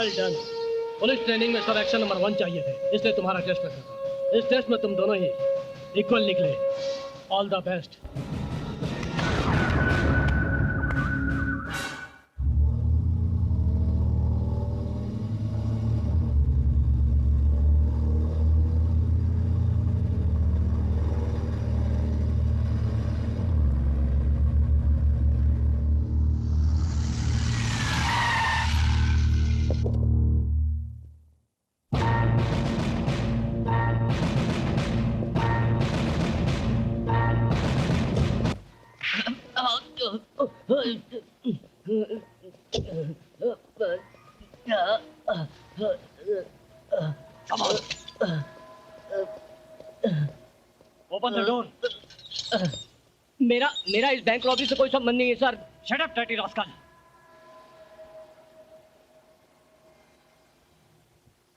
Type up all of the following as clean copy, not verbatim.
Well done. Police training में sir action number 1 चाहिए थे, इसलिए तुम्हारा टेस्ट रखा था। इस टेस्ट में तुम दोनों ही इक्वल निकले। All the best. Come on. Open the door. मेरा मेरा इस बैंक रॉबरी से कोई संबंध नहीं है sir. Shut up, dirty rascal.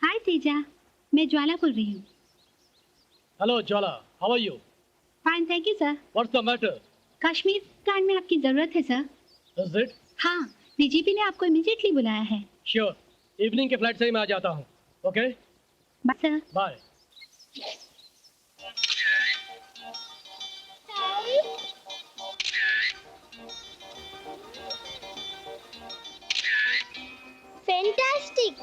हाय तेजा, मैं ज्वाला बोल रही हूँ। Hello, Jwala. How are you? Fine, thank you sir. What's the matter? Kashmir कांड में आपकी जरूरत है सर। Is it? हाँ, डीजीपी ने आपको इमीडिएटली बुलाया है। Sure. इवनिंग के फ्लाइट से ही मैं आ जाता हूँ. Okay? Bye sir. Bye. Fantastic!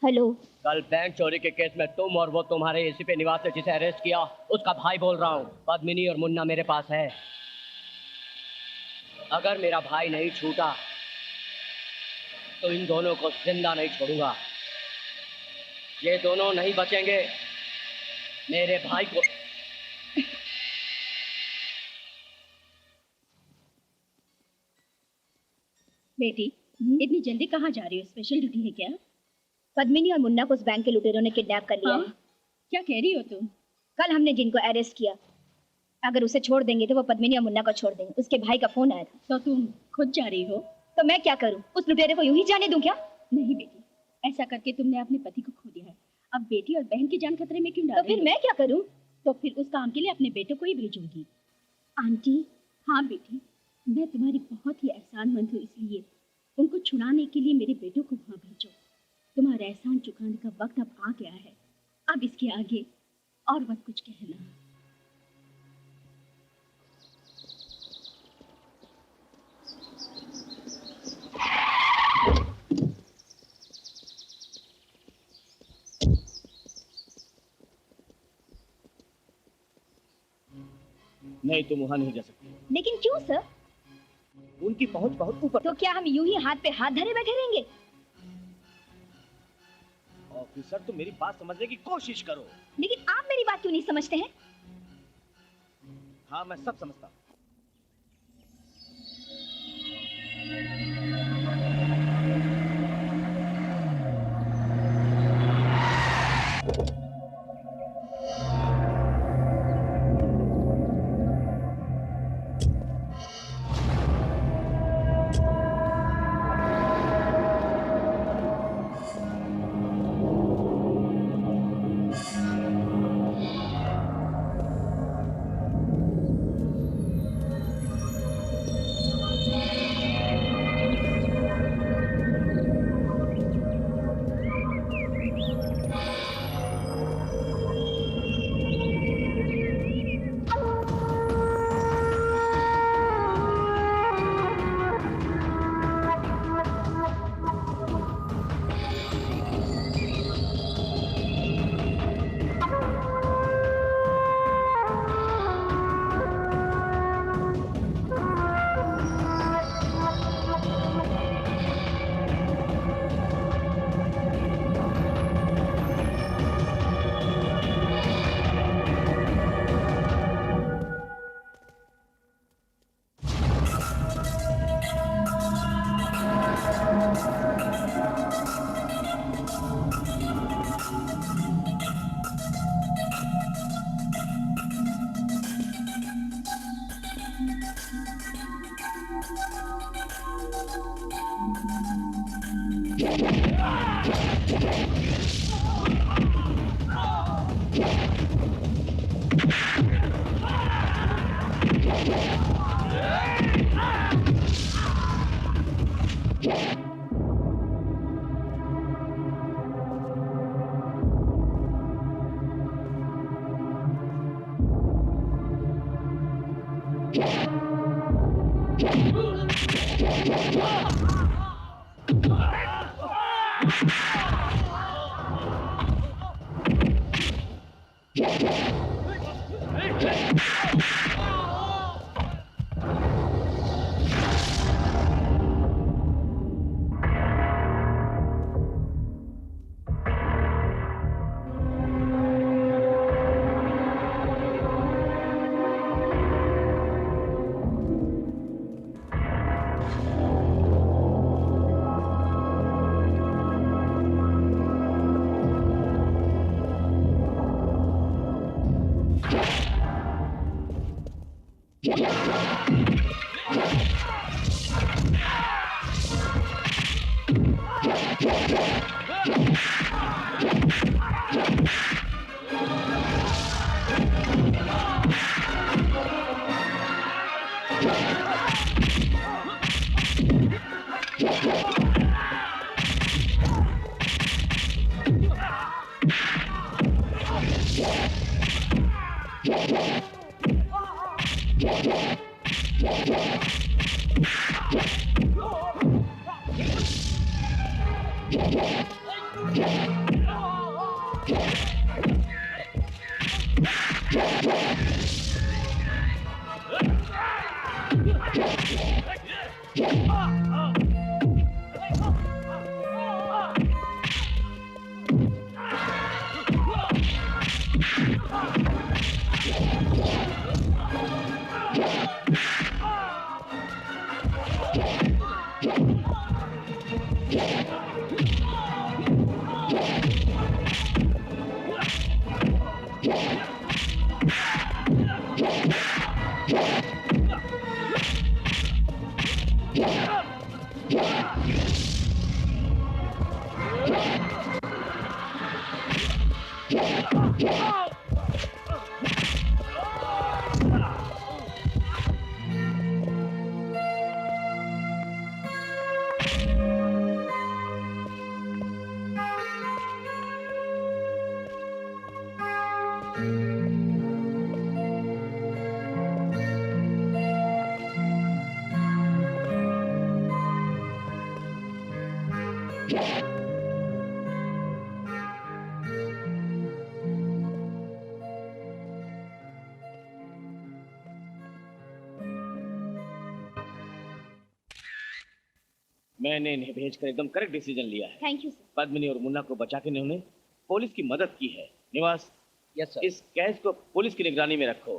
Hello, कल बैंक चोरी के केस में तुम और वो तुम्हारे एसी पे निवास से जिसे अरेस्ट किया उसका भाई बोल रहा हूँ। पद्मिनी और मुन्ना मेरे पास है। अगर मेरा भाई नहीं छूटा तो इन दोनों को जिंदा नहीं छोड़ूंगा। ये दोनों नहीं बचेंगे। मेरे भाई को बेटी, इतनी जल्दी कहाँ जा रही हो? स्पेशल ड्यूटी है क्या? पद्मिनी और मुन्ना को उस बैंक के लुटेरों ने किडनैप कर लिया है। क्या कह रही हो तुम? कल हमने जिनको अरेस्ट किया, अगर उसे छोड़ देंगे तो वो पद्मिनी और मुन्ना को छोड़ देंगे। उसके भाई का फोन आया था। तो तुम खुद जा रही हो? तो मैं क्या करूं? उस लुटेरे को यूं ही जाने दूं क्या? नहीं बेटी, ऐसा करके तुमने अपने पति को खो दिया है। अब बेटी और बहन की जान खतरे में क्यों डाल रही हो? तो फिर मैं क्या करूं? तो फिर उस काम के लिए अपने बेटे को ही भेजूंगी। आंटी? हाँ बेटी, मैं तुम्हारी बहुत ही एहसानमंद हूँ, इसलिए उनको छुड़ाने के लिए मेरे बेटों को वहां भेजो। तुम्हारा एहसान चुकाने का वक्त अब आ गया है। अब इसके आगे और मत कुछ कहना। नहीं, तुम वहां नहीं जा सकती। लेकिन क्यों सर? उनकी पहुंच बहुत ऊपर। तो क्या हम यूं ही हाथ पे हाथ धरे बैठे रहेंगे? ऑफिसर, तुम मेरी बात समझने की कोशिश करो। लेकिन आप मेरी बात क्यों नहीं समझते हैं? हाँ, मैं सब समझता हूँ। मैंने इन्हें भेजकर एकदम करेक्ट डिसीजन लिया है। Thank you sir. पद्मिनी और मुन्ना को बचा के इन्होंने पुलिस की मदद की है। निवास, यस सर। इस केस को पुलिस की निगरानी में रखो।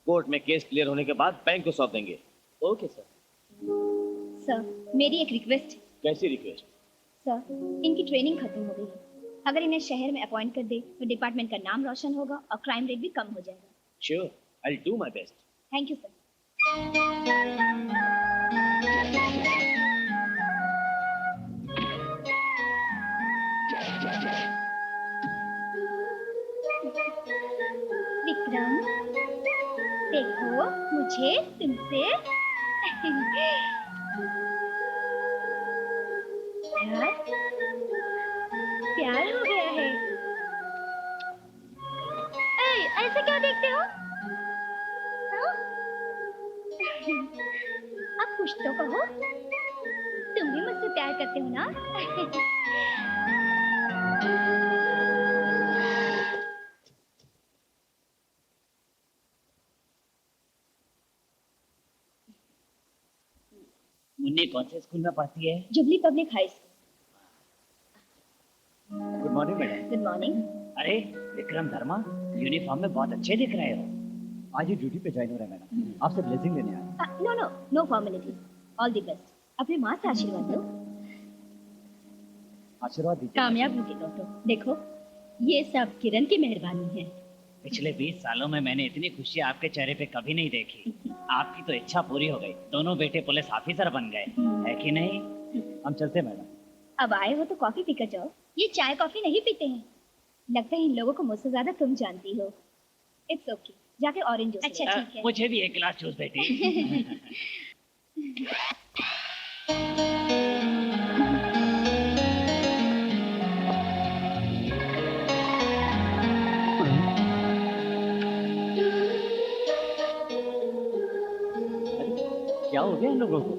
कोर्ट में केस क्लियर होने के बाद बैंक को सौंप देंगे। Okay sir. सर मेरी एक रिक्वेस्ट। कैसी रिक्वेस्ट? सर इनकी ट्रेनिंग खत्म हो गई है, अगर इन्हें शहर में अपॉइंट कर दे तो डिपार्टमेंट का नाम रोशन होगा और क्राइम रेट भी कम हो जाएगा। Sure, I will do my best. Thank you sir. Vikram देखो मुझे तुमसे प्यार हो गया है। ऐसे क्या देखते हो? हाँ? अब कुछ तो कहो, तुम भी मुझसे प्यार करते हो ना? मुन्नी कौन से स्कूल में पढ़ती है? Jubilee public high school. Good morning madam. Good morning. अरे विक्रम धर्मा, यूनिफॉर्म में बहुत अच्छे दिख रहे हो। आज ही ड्यूटी पे ज्वाइन हो रहे हैं मैडम, आपसे ब्लेसिंग लेने आए। No no no formalities, all the best. अपने माँ से आशीर्वाद लो। आशीर्वाद दीजिए। कामयाब होगी दोस्तों। देखो ये सब किरण की मेहरबानी है। पिछले 20 सालों में मैंने इतनी खुशी आपके चेहरे पे कभी नहीं देखी। आपकी तो इच्छा पूरी हो गई, दोनों बेटे पुलिस ऑफिसर बन गए, है कि नहीं? हम चलते मैडम। अब आए हो तो कॉफी पीकर जाओ। ये चाय कॉफी नहीं पीते हैं। लगता है इन लोगों को मुझसे ज्यादा तुम जानती हो। इट्स ओके, जाके ऑरेंज जूस। अच्छा ठीक है। मुझे भी एक गिलास जूस बेटी। क्या हो गया इन लोगों को?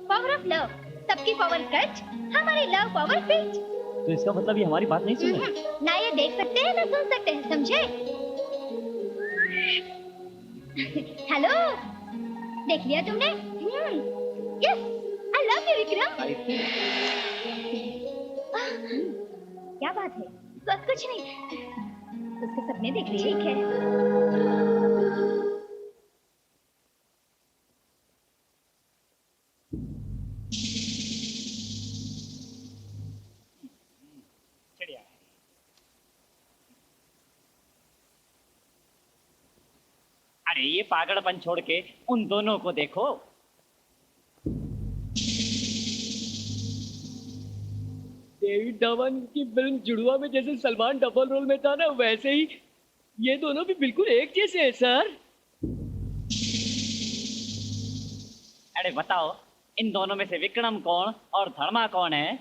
पावर ऑफ लव, सबकी पावर कच, हमारी लव पावर फिट। तो इसका मतलब ये हमारी बात नहीं सुन रहे। ना ये देख सकते हैं ना सुन सकते हैं, समझे? हेलो, देख लिया तुमने? Yes, I love you Vikram. क्या बात है? बस कुछ नहीं, उसके सपने देख रही है। ठीक है। अरे ये पागलपन छोड़ के उन दोनों को देखो। डेविड धवन की फिल्म जुड़वा में जैसे सलमान डबल रोल में था ना, वैसे ही ये दोनों भी बिल्कुल एक जैसे हैं सर। अरे बताओ, इन दोनों में से विक्रम कौन और धर्मा कौन है?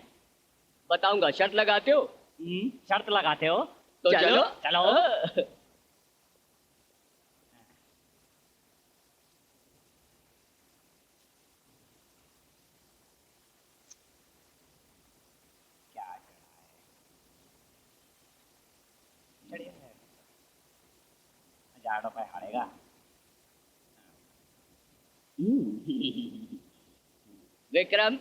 बताऊंगा, शर्त लगाते हो? शर्त लगाते हो तो चलो चलो। क्या करना है? 1000 रुपए हारेगा। विक्रम,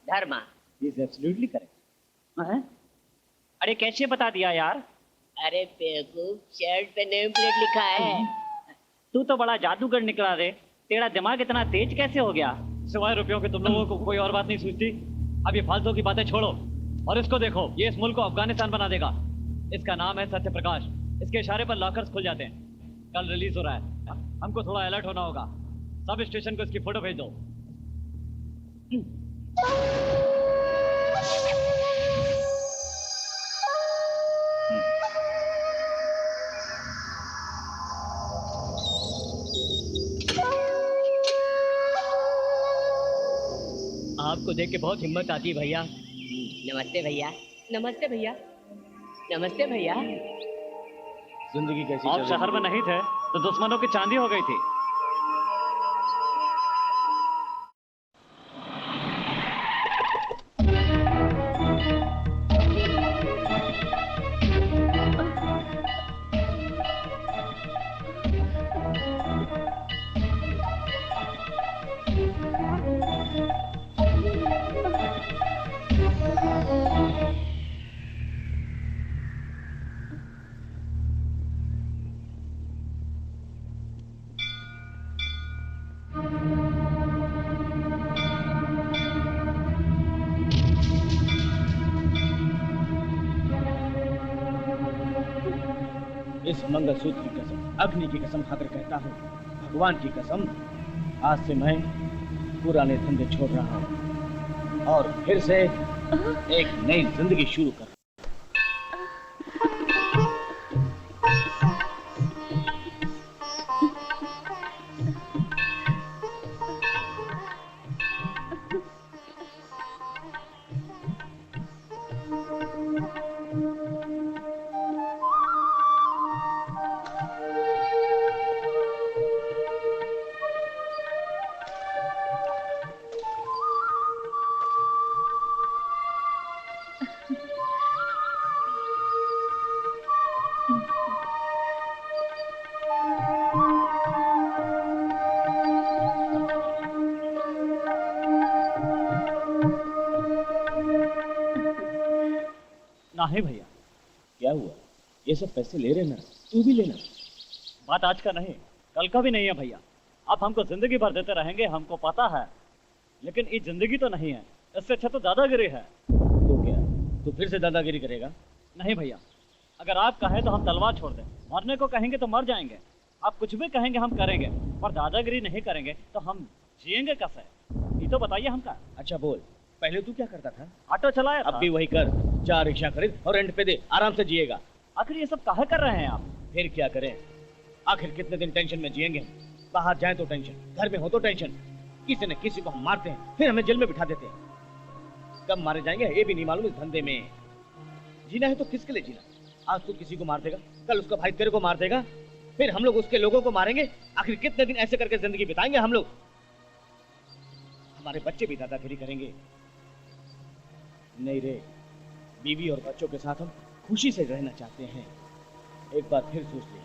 धर्मा। This is absolutely correct. अरे कैसे बता दिया यार? अरे बेवकूफ, शर्ट पे नेम प्लेट लिखा है। तू तो बड़ा जादूगर निकला रे। तेरा दिमाग इतना तेज कैसे हो गया? सिवाय रुपयों के तुम लोगों को कोई और बात नहीं सूझती? अब ये फालतू की बातें छोड़ो और इसको देखो, ये इस मुल्क को अफगानिस्तान बना देगा। इसका नाम है सत्य प्रकाश। इसके इशारे पर लॉकर्स खुल जाते हैं। कल रिलीज हो रहा है, हमको थोड़ा अलर्ट होना होगा। सब स्टेशन को इसकी फोटो भेज दो। आपको देख के बहुत हिम्मत आती है भैया। नमस्ते भैया। नमस्ते भैया। नमस्ते भैया। जिंदगी कैसी आप शहर में नहीं थे तो दुश्मनों की चांदी हो गई थी। इस मंगलसूत्र की कसम, अग्नि की कसम खाकर कहता हूँ, भगवान की कसम, आज से मैं पुराने धंधे छोड़ रहा हूँ और फिर से एक नई जिंदगी शुरू कर। नहीं भैया। क्या हुआ? ये सब पैसे ले रहे ना, तू भी लेना। बात आज का नहीं, कल का भी नहीं है भैया। आप हमको जिंदगी भर देते रहेंगे, हमको पता है, लेकिन ये जिंदगी तो नहीं है। इससे अच्छा तो दादागिरी है। तो क्या तू फिर से दादागिरी करेगा? नहीं भैया, अगर आप कहें तो हम तलवार छोड़ दें, मरने को कहेंगे तो मर जाएंगे। आप कुछ भी कहेंगे हम करेंगे, पर दादागिरी नहीं करेंगे तो हम जिएंगे कैसे? ये तो बताइए हमका। अच्छा बोल, पहले तू क्या करता था? ऑटो चलाया था। अब भी वही कर, 4 रिक्शा खरीद और रेंट पे दे, आराम से जिएगा। आखिर ये सब काहे कर रहे हैं आप? फिर क्या करें, आखिर कितने दिन टेंशन में जिएंगे हम? बाहर जाएं तो टेंशन, घर में हो तो टेंशन, किसी न किसी को हम मारते हैं, फिर हमें जेल में बिठा देते हैं। कब मारे जाएंगे ये भी नहीं मालूम। इस धंधे में जीना है तो किसके लिए जीना? आज तू किसी को मार देगा, कल उसका भाई तेरे को मार देगा, फिर हम लोग उसके लोगों को मारेंगे। आखिर कितने दिन ऐसे करके जिंदगी बिताएंगे हम लोग? हमारे बच्चे भी दादागिरी करेंगे। नहीं रे, बीवी और बच्चों के साथ हम खुशी से रहना चाहते हैं। एक बार फिर सोच लें।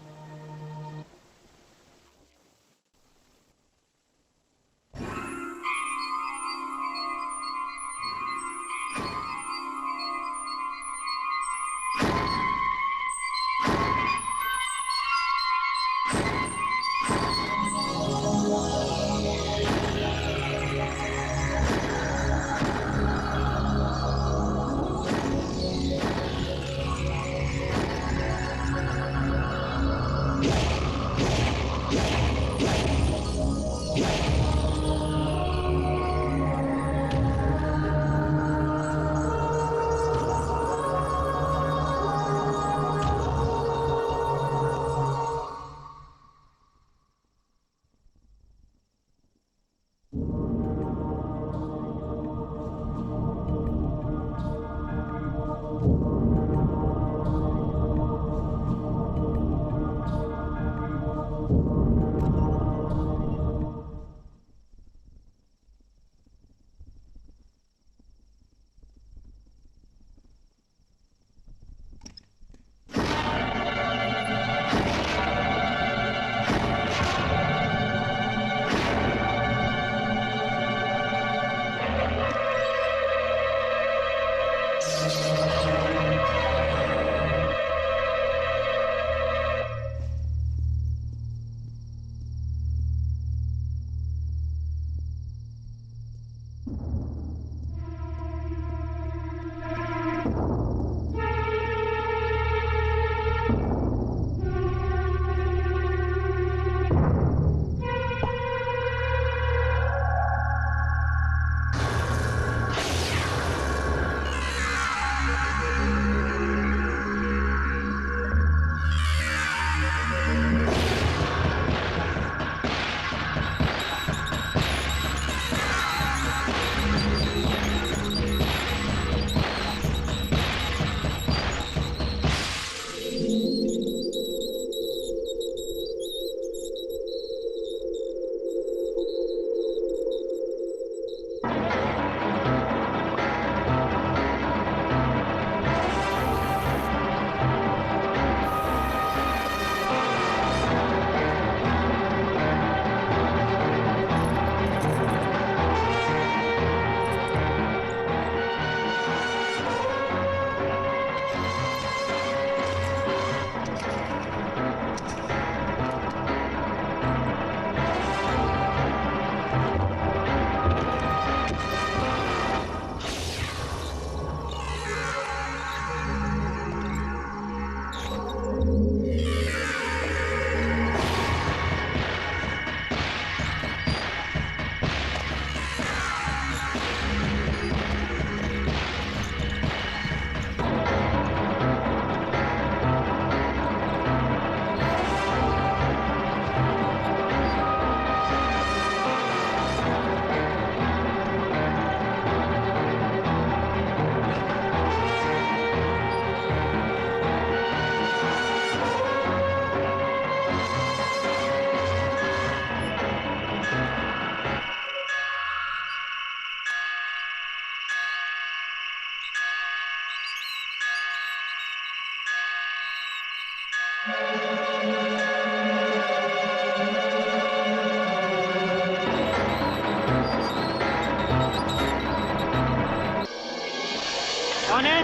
कौन है?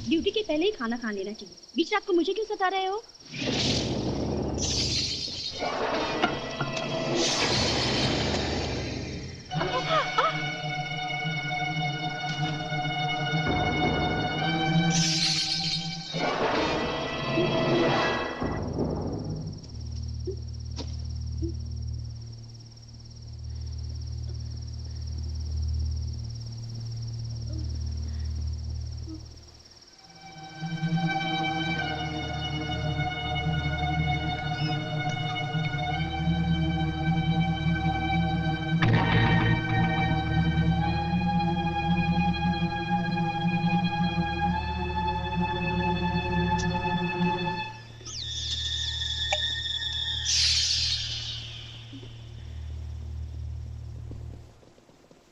ड्यूटी के पहले ही खाना खा लेना चाहिए। बीच रात को मुझे क्यों सता रहे हो?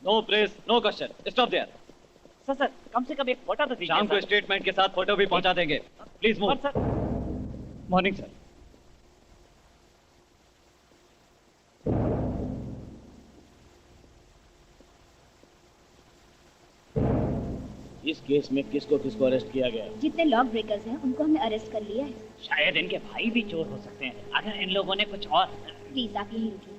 No press, no question, stop there. Sir sir कम से कम एक फोटो तो दीजिए शाम को सर। स्टेटमेंट के साथ फोटो भी पहुंचा देंगे। Please move. Sir morning sir. इस केस में किसको किसको अरेस्ट किया गया? जितने लॉ ब्रेकर्स हैं उनको हमने अरेस्ट कर लिया है। शायद इनके भाई भी चोर हो सकते हैं, अगर इन लोगों ने कुछ और। प्लीज आप यहीं रुकिए।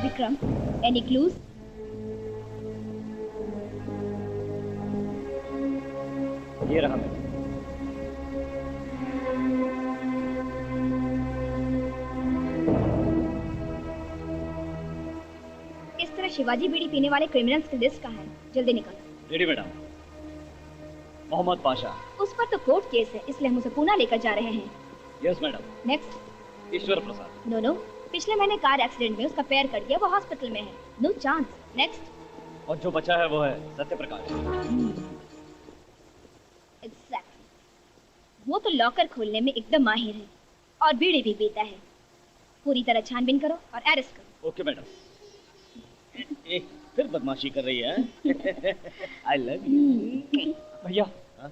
Vikram, any clues? ये रहा मैं। इस तरह शिवाजी बीड़ी पीने वाले क्रिमिनल्स की लिस्ट कहाँ है? जल्दी निकालो। Ready madam. मोहम्मद पाशा। उस पर तो कोर्ट केस है, इसलिए हम उसे पुणे लेकर जा रहे हैं। Yes madam. नेक्स्ट। ईश्वर प्रसाद। नो नो, पिछले महीने कार एक्सीडेंट में उसका पैर कट गया, वो हॉस्पिटल में है। No chance. नेक्स्ट। और जो बचा है वो है सत्य प्रकाश। एग्जैक्टली। वो तो लॉकर खोलने में एकदम माहिर है और बीड़ी भी पीता है। पूरी तरह छानबीन करो और अरेस्ट करो। Okay madam. फिर बदमाशी कर रही है। आई लव यू। भैया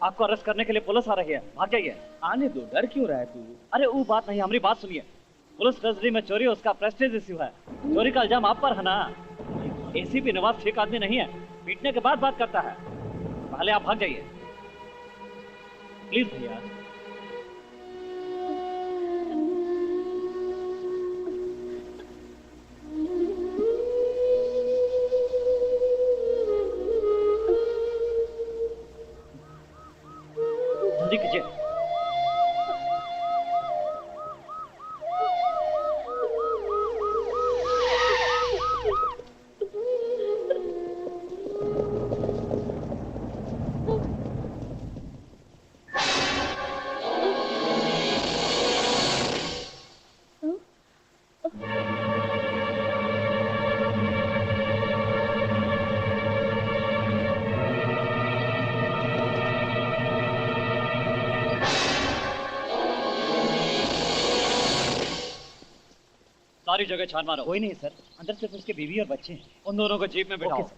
आपको अरेस्ट करने के लिए पुलिस आ रही है, भाग जाइए। आने दो, डर क्यों रहा है तू? अरे वो बात नहीं, हमारी बात सुनिए। पुलिस ट्रेजरी में चोरी उसका प्रेस्टीज इश्यू है। चोरी का इल्जाम आप पर है ना। एसीपी नवाज ठीक आदमी नहीं है, पीटने के बाद बात करता है। पहले आप भाग जाइए प्लीज भैया। जल्दी कीजिए। सारी जगह छान मारो। कोई नहीं सर, अंदर सिर्फ उसके बीवी और बच्चे हैं। उन दोनों को जीप में बिठाओ। ओके,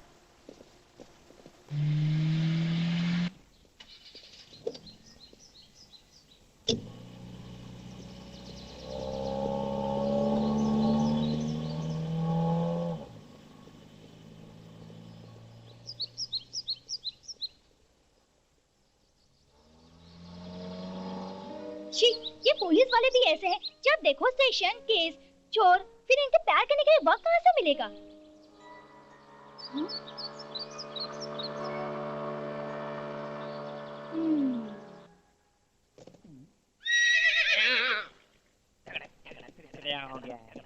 छी, ये पुलिस वाले भी ऐसे हैं। जब देखो सेशन, केस, चोर, फिर इनके प्यार करने के लिए वक्त कहाँ से मिलेगा? हो गया है।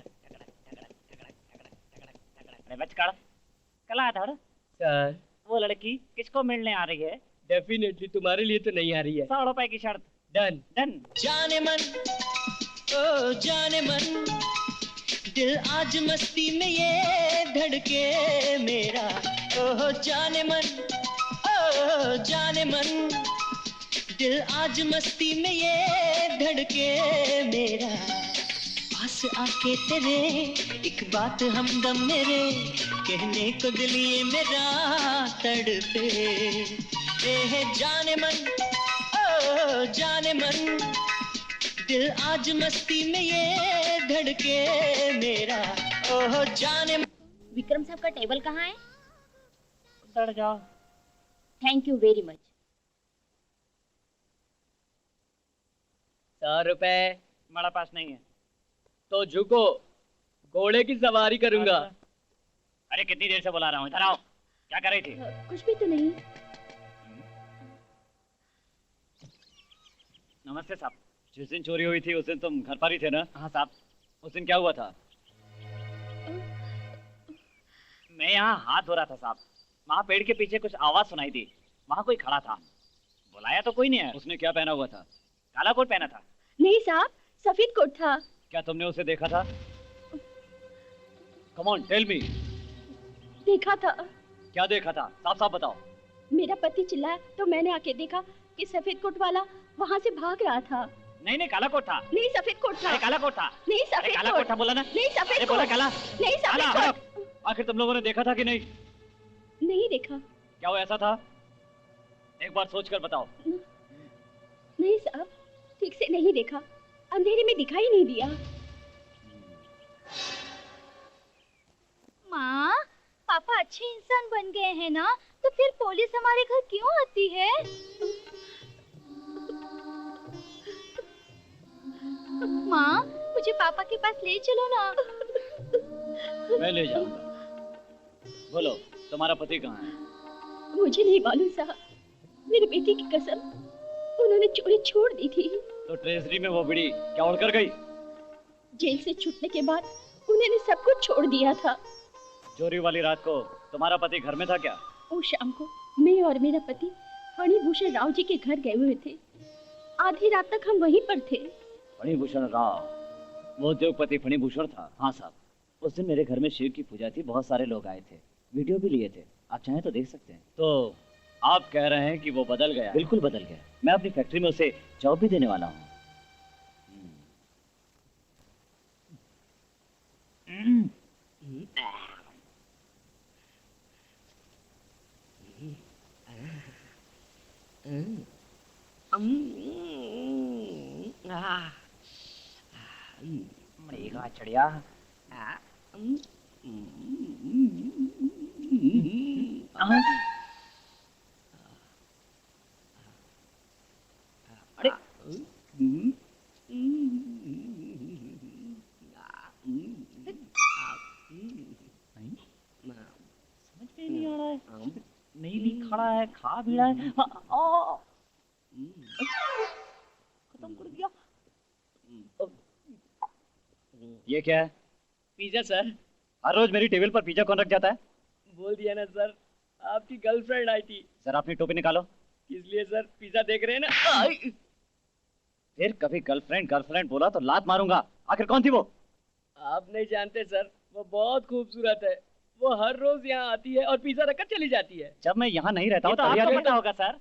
बचकर कलाधर सर, वो लड़की किसको मिलने आ रही है? डेफिनेटली तुम्हारे लिए तो नहीं आ रही है। 100 रुपए की शर्त। डन। डन। जाने मन, ओ जाने मन, दिल आज मस्ती में ये धड़के मेरा। ओ जाने मन, ओ जाने मन, दिल आज मस्ती में ये धड़के मेरा। पास आके तेरे एक बात हमदम मेरे, कहने को दिल ये मेरा तड़पे। ए जाने मन, ओ जाने मन, दिल आज मस्ती में ये धड़के मेरा। ओह जाने मन। विक्रम साहब का टेबल कहाँ है? उतर जाओ। Thank you very much. 100 रुपए। हमारा पास नहीं है। तो झुको, घोड़े की सवारी करूंगा। अरे कितनी देर से बुला रहा हूँ, इधर आओ। क्या कर रही थी? कुछ भी तो नहीं। नमस्ते साहब। जिस दिन चोरी हुई थी उस दिन तुम घर पर ही थे ना? हाँ साहब। उस दिन क्या हुआ था? मैं यहाँ हाथ धो रहा था साहब, वहाँ पेड़ के पीछे कुछ आवाज सुनाई दी। वहाँ कोई खड़ा था, बुलाया तो कोई नहीं है। उसने क्या पहना हुआ था? काला कोट पहना था। नहीं साहब, सफेद कोट था। क्या तुमने उसे देखा था? Come on tell me. देखा था। क्या देखा था? साफ साफ बताओ। मेरा पति चिल्लाया तो मैंने आके देखा कि सफेद कोट वाला वहाँ से भाग रहा था। नहीं नहीं, काला कोट था। नहीं सफेद कोट था। अरे काला कोट था। नहीं अरे सफेद काला कोट था बोला ना। नहीं सफेद अरे बोला कोट। काला। नहीं सफेद काला, कोट। आखिर तुम लोगों ने देखा था कि नहीं? नहीं देखा। क्या वो ऐसा था? एक बार सोच कर बताओ। नहीं साहब, ठीक से नहीं देखा, अंधेरे में दिखाई नहीं दिया। माँ, पापा अच्छे इंसान बन गए हैं ना, तो फिर पुलिस हमारे घर क्यों आती है? माँ, मुझे पापा के पास ले चलो ना। मैं ले जाऊंगा। बोलो, तुम्हारा पति कहाँ है? मुझे नहीं मालूम साहब, मेरे बेटे की कसम, उन्होंने चोरी छोड़ दी थी। तो ट्रेजरी में वो बिड़ी क्या उड़ कर गई? जेल से छूटने के बाद उन्होंने सब कुछ छोड़ दिया था। चोरी वाली रात को तुम्हारा पति घर में था क्या? उस शाम को मैं और मेरा पति फणिभूषण राव जी के घर गए हुए थे। आधी रात तक हम वहीं पर थे। फणिभूषण राव, वो उद्योगपति फणिभूषण था? हाँ साहब, उस दिन मेरे घर में शिव की पूजा थी, बहुत सारे लोग आए थे, वीडियो भी लिए थे, आप चाहें तो देख सकते हैं। तो आप कह रहे हैं कि वो बदल गया? बिल्कुल बदल गया। मैं अपनी फैक्ट्री में उसे जॉब भी देने वाला हूँ। मरेगा चढ़िया। अरे समझ में नहीं आ रहा है, नहीं भी खड़ा है, खा भी रहा है। खत्म कर दिया। ये क्या है? Pizza sir. हर रोज मेरी टेबल पर पिज्जा कौन रख जाता है? बोल दिया ना सर, आपकी गर्लफ्रेंड आई थी। सर अपनी टोपी निकालो। किस लिए सर? पिज्जा देख रहे हैं ना। फिर कभी गर्लफ्रेंड गर्लफ्रेंड बोला तो लात मारूंगा। आखिर कौन थी वो? आप नहीं जानते सर, वो बहुत खूबसूरत है। वो हर रोज यहाँ आती है और पिज्जा रखकर चली जाती है। जब मैं यहाँ नहीं रहता हूँ तो तभी आपको आती- पता होगा सर।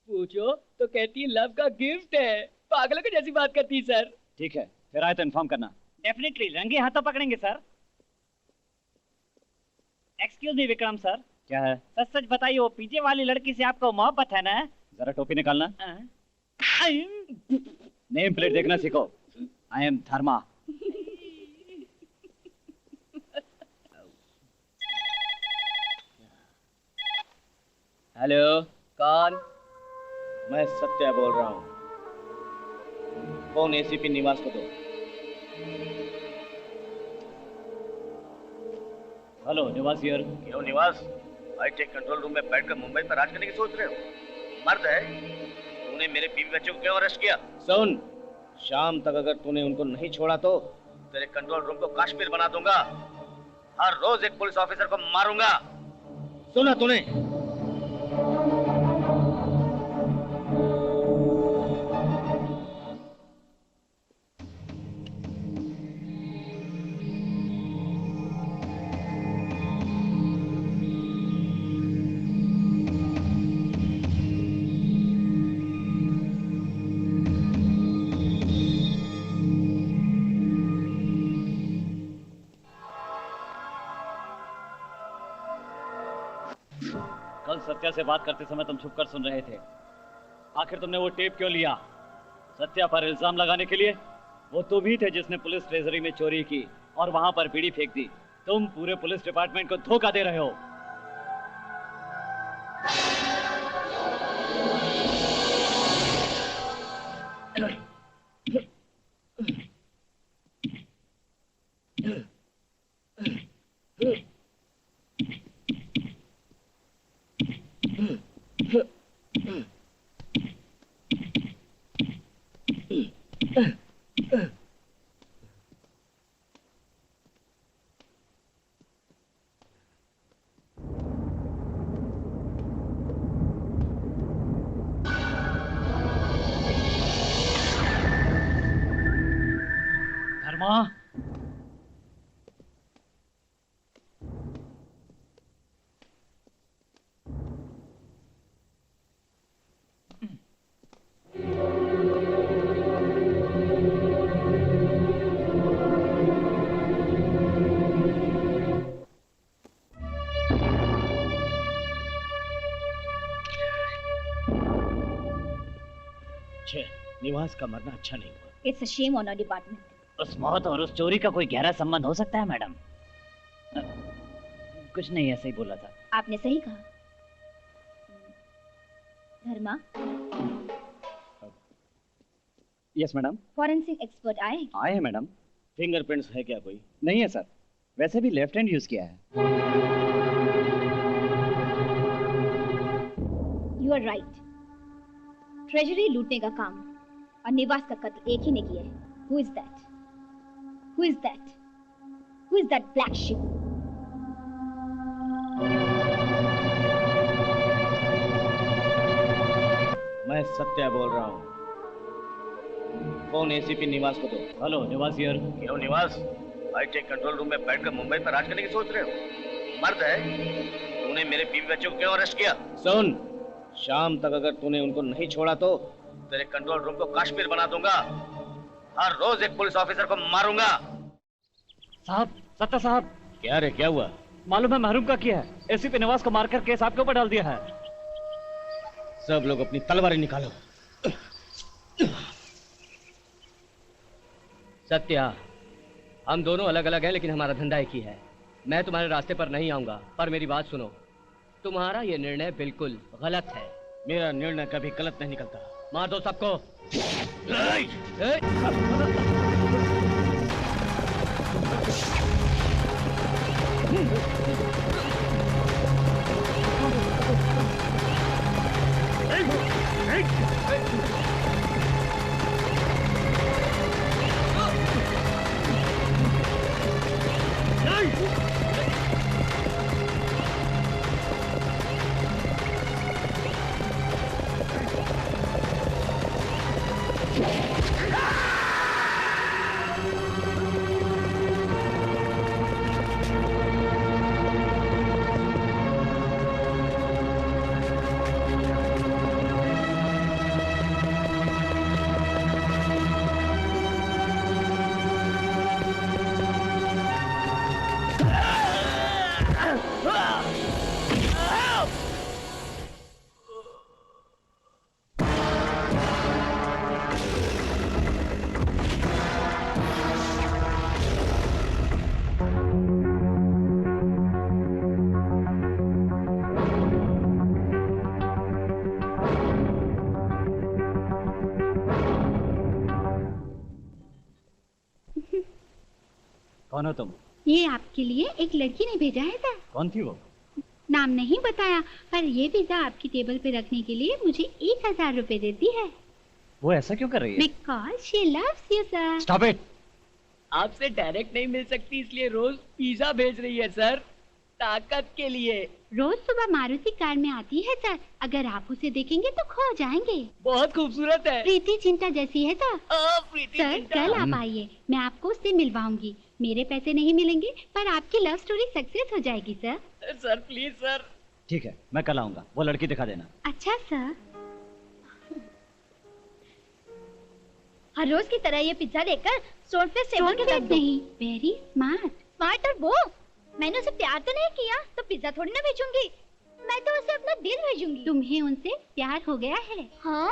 पूछो तो कहती लव का गिफ्ट है। पागलों की जैसी बात करती सर। ठीक है, फिर आए तो इन्फॉर्म करना। डेफिनेटली, रंगे हाथों पकड़ेंगे sir. Excuse me Vikram sir. क्या है? सच सच बताइए, वो पीछे वाली लड़की से आपको मोहब्बत है ना? जरा टोपी निकालना। नेम प्लेट देखना सीखो। I am Dharma. हेलो, कौन? मैं सत्या बोल रहा हूँ। फोन एसीपी निवास को दो। हेलो निवास हियर। क्यों निवास, हाईटेक कंट्रोल रूम में बैठकर मुंबई पर राज करने की सोच रहे हो? मर्द है, तूने मेरे बीवी बच्चों को क्यों अरेस्ट किया? सुन, शाम तक अगर तूने उनको नहीं छोड़ा तो तेरे कंट्रोल रूम को काश्मीर बना दूंगा। हर रोज एक पुलिस ऑफिसर को मारूंगा। सुना तूने? कल सत्या से बात करते समय तुम छुप कर सुन रहे थे। आखिर तुमने वो टेप क्यों लिया? सत्या पर इल्जाम लगाने के लिए? वो तुम ही थे जिसने पुलिस ट्रेजरी में चोरी की और वहां पर बीड़ी फेंक दी। तुम पूरे पुलिस डिपार्टमेंट को धोखा दे रहे हो। छे, निवास का मरना अच्छा नहीं हुआ। It's a shame on our department. उस मौत और उस चोरी का कोई गहरा संबंध हो सकता है मैडम? कुछ नहीं, ऐसे ही बोला था। आपने सही कहा। धर्मा, यस मैडम। फॉरेंसिक एक्सपर्ट आए? आए हैं मैडम। फिंगरप्रिंट्स है क्या कोई? नहीं है सर, वैसे भी लेफ्ट हैंड यूज किया है। You are right. ट्रेजरी लूटने का काम और निवास का कत्ल एक ही ने किया है। Who is that? Who is that? Who is that black ship? मैं सत्या बोल रहा हूँ। फोन एसीपी निवास को दो। हेलो निवास हियर। क्यों निवास, हाईटेक कंट्रोल रूम में बैठकर मुंबई पर राज करने की सोच रहे हो? मर्द है, तूने मेरे बीवी बच्चों को क्यों अरेस्ट किया? सुन, शाम तक अगर तूने उनको नहीं छोड़ा तो तेरे कंट्रोल रूम को कश्मीर बना दूंगा। हर रोज एक पुलिस ऑफिसर को मारूंगा। साहब, सत्ता साहब। क्या रे, क्या हुआ? मालूम है महरूम का किया है। एसीपी निवास को मारकर केस आपके ऊपर डाल दिया है। सब लोग अपनी तलवारें निकालो। सत्या, हम दोनों अलग अलग हैं लेकिन हमारा धंधा एक ही है। मैं तुम्हारे रास्ते पर नहीं आऊंगा, पर मेरी बात सुनो। तुम्हारा ये निर्णय बिल्कुल गलत है। मेरा निर्णय कभी गलत नहीं निकलता। मार दो सबको। कौन हो तुम? ये आपके लिए एक लड़की ने भेजा है सर। कौन थी वो? नाम नहीं बताया, पर ये पिज्जा आपकी टेबल पे रखने के लिए मुझे 1000 रुपए देती है। वो ऐसा क्यों कर रही है? Because she loves you, sir. Stop it! आपसे डायरेक्ट नहीं मिल सकती, इसलिए रोज पिज्जा भेज रही है सर, ताकत के लिए। रोज सुबह मारुति कार में आती है सर। अगर आप उसे देखेंगे तो खो जाएंगे। बहुत खूबसूरत है। प्रीति चिंटा जैसी है सर। प्रीति सर चिंटा। कल आप आइए, मैं आपको उससे मिलवाऊंगी। मेरे पैसे नहीं मिलेंगे, पर आपकी लव स्टोरी सक्सेस हो जाएगी सर। Sir please sir. ठीक है, मैं कल आऊंगा। वो लड़की दिखा देना। अच्छा सर। हर रोज की तरह ये पिज्जा लेकर स्टोनफेस टेबल के रख दो। नहीं, वेरी स्मार्ट। स्मार्ट और वो, मैंने उसे प्यार तो नहीं किया तो पिज्जा थोड़ी ना भेजूंगी। मैं तो उसे अपना दिल भेजूंगी। तुम्हें उनसे प्यार हो गया है? हाँ,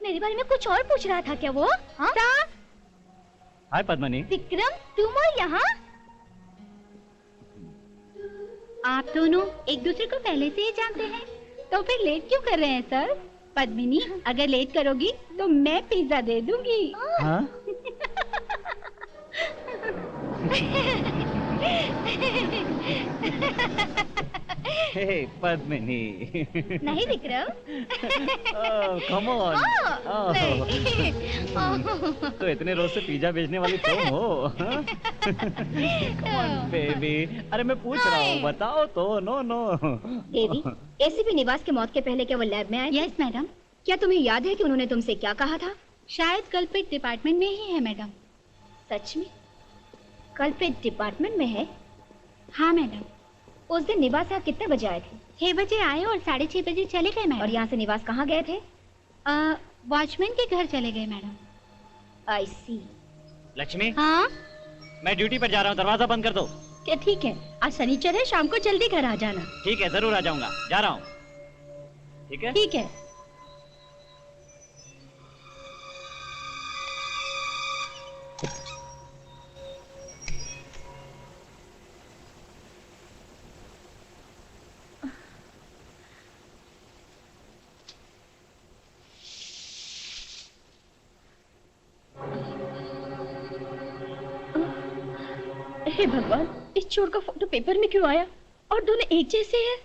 मेरे बारे में कुछ और पूछ रहा था क्या वो? हाँ? हाय पद्मनी। विक्रम, तुम और यहाँ? आप दोनों एक दूसरे को पहले से ही जानते हैं, तो फिर लेट क्यों कर रहे हैं सर? पद्मिनी, अगर लेट करोगी तो मैं पिज्जा दे दूंगी। हाँ? हे पद्मिनी। नहीं विक्रम। Come on. तो इतने रोज से पिज्जा भेजने वाली तुम हो? Come on baby. अरे मैं पूछ रहा हूँ, बताओ तो। नो नो देवी, एसीपी निवास के मौत के पहले क्या वो लैब में आए? Yes madam. क्या तुम्हें याद है कि उन्होंने तुमसे क्या कहा था? शायद कल्प्रिट डिपार्टमेंट में ही है मैडम। सच में? कल्प्रिट डिपार्टमेंट में है? हाँ मैडम। उस दिन निवास यहाँ कितने बजे आए थे? 6 बजे आए और 6:30 बजे चले गए मैडम। और यहाँ से निवास कहाँ गए थे? वॉचमैन के घर चले गए मैडम। आई सी। लक्ष्मी, हाँ मैं ड्यूटी पर जा रहा हूँ, दरवाजा बंद कर दो। क्या ठीक है, आज शनिचर है, शाम को जल्दी घर आ जाना। ठीक है, जरूर आ जाऊंगा, जा रहा हूँ। ठीक है? ठीक है। हे भगवान, इस चोर का फोटो पेपर में क्यों आया और दोनों एक जैसे हैं?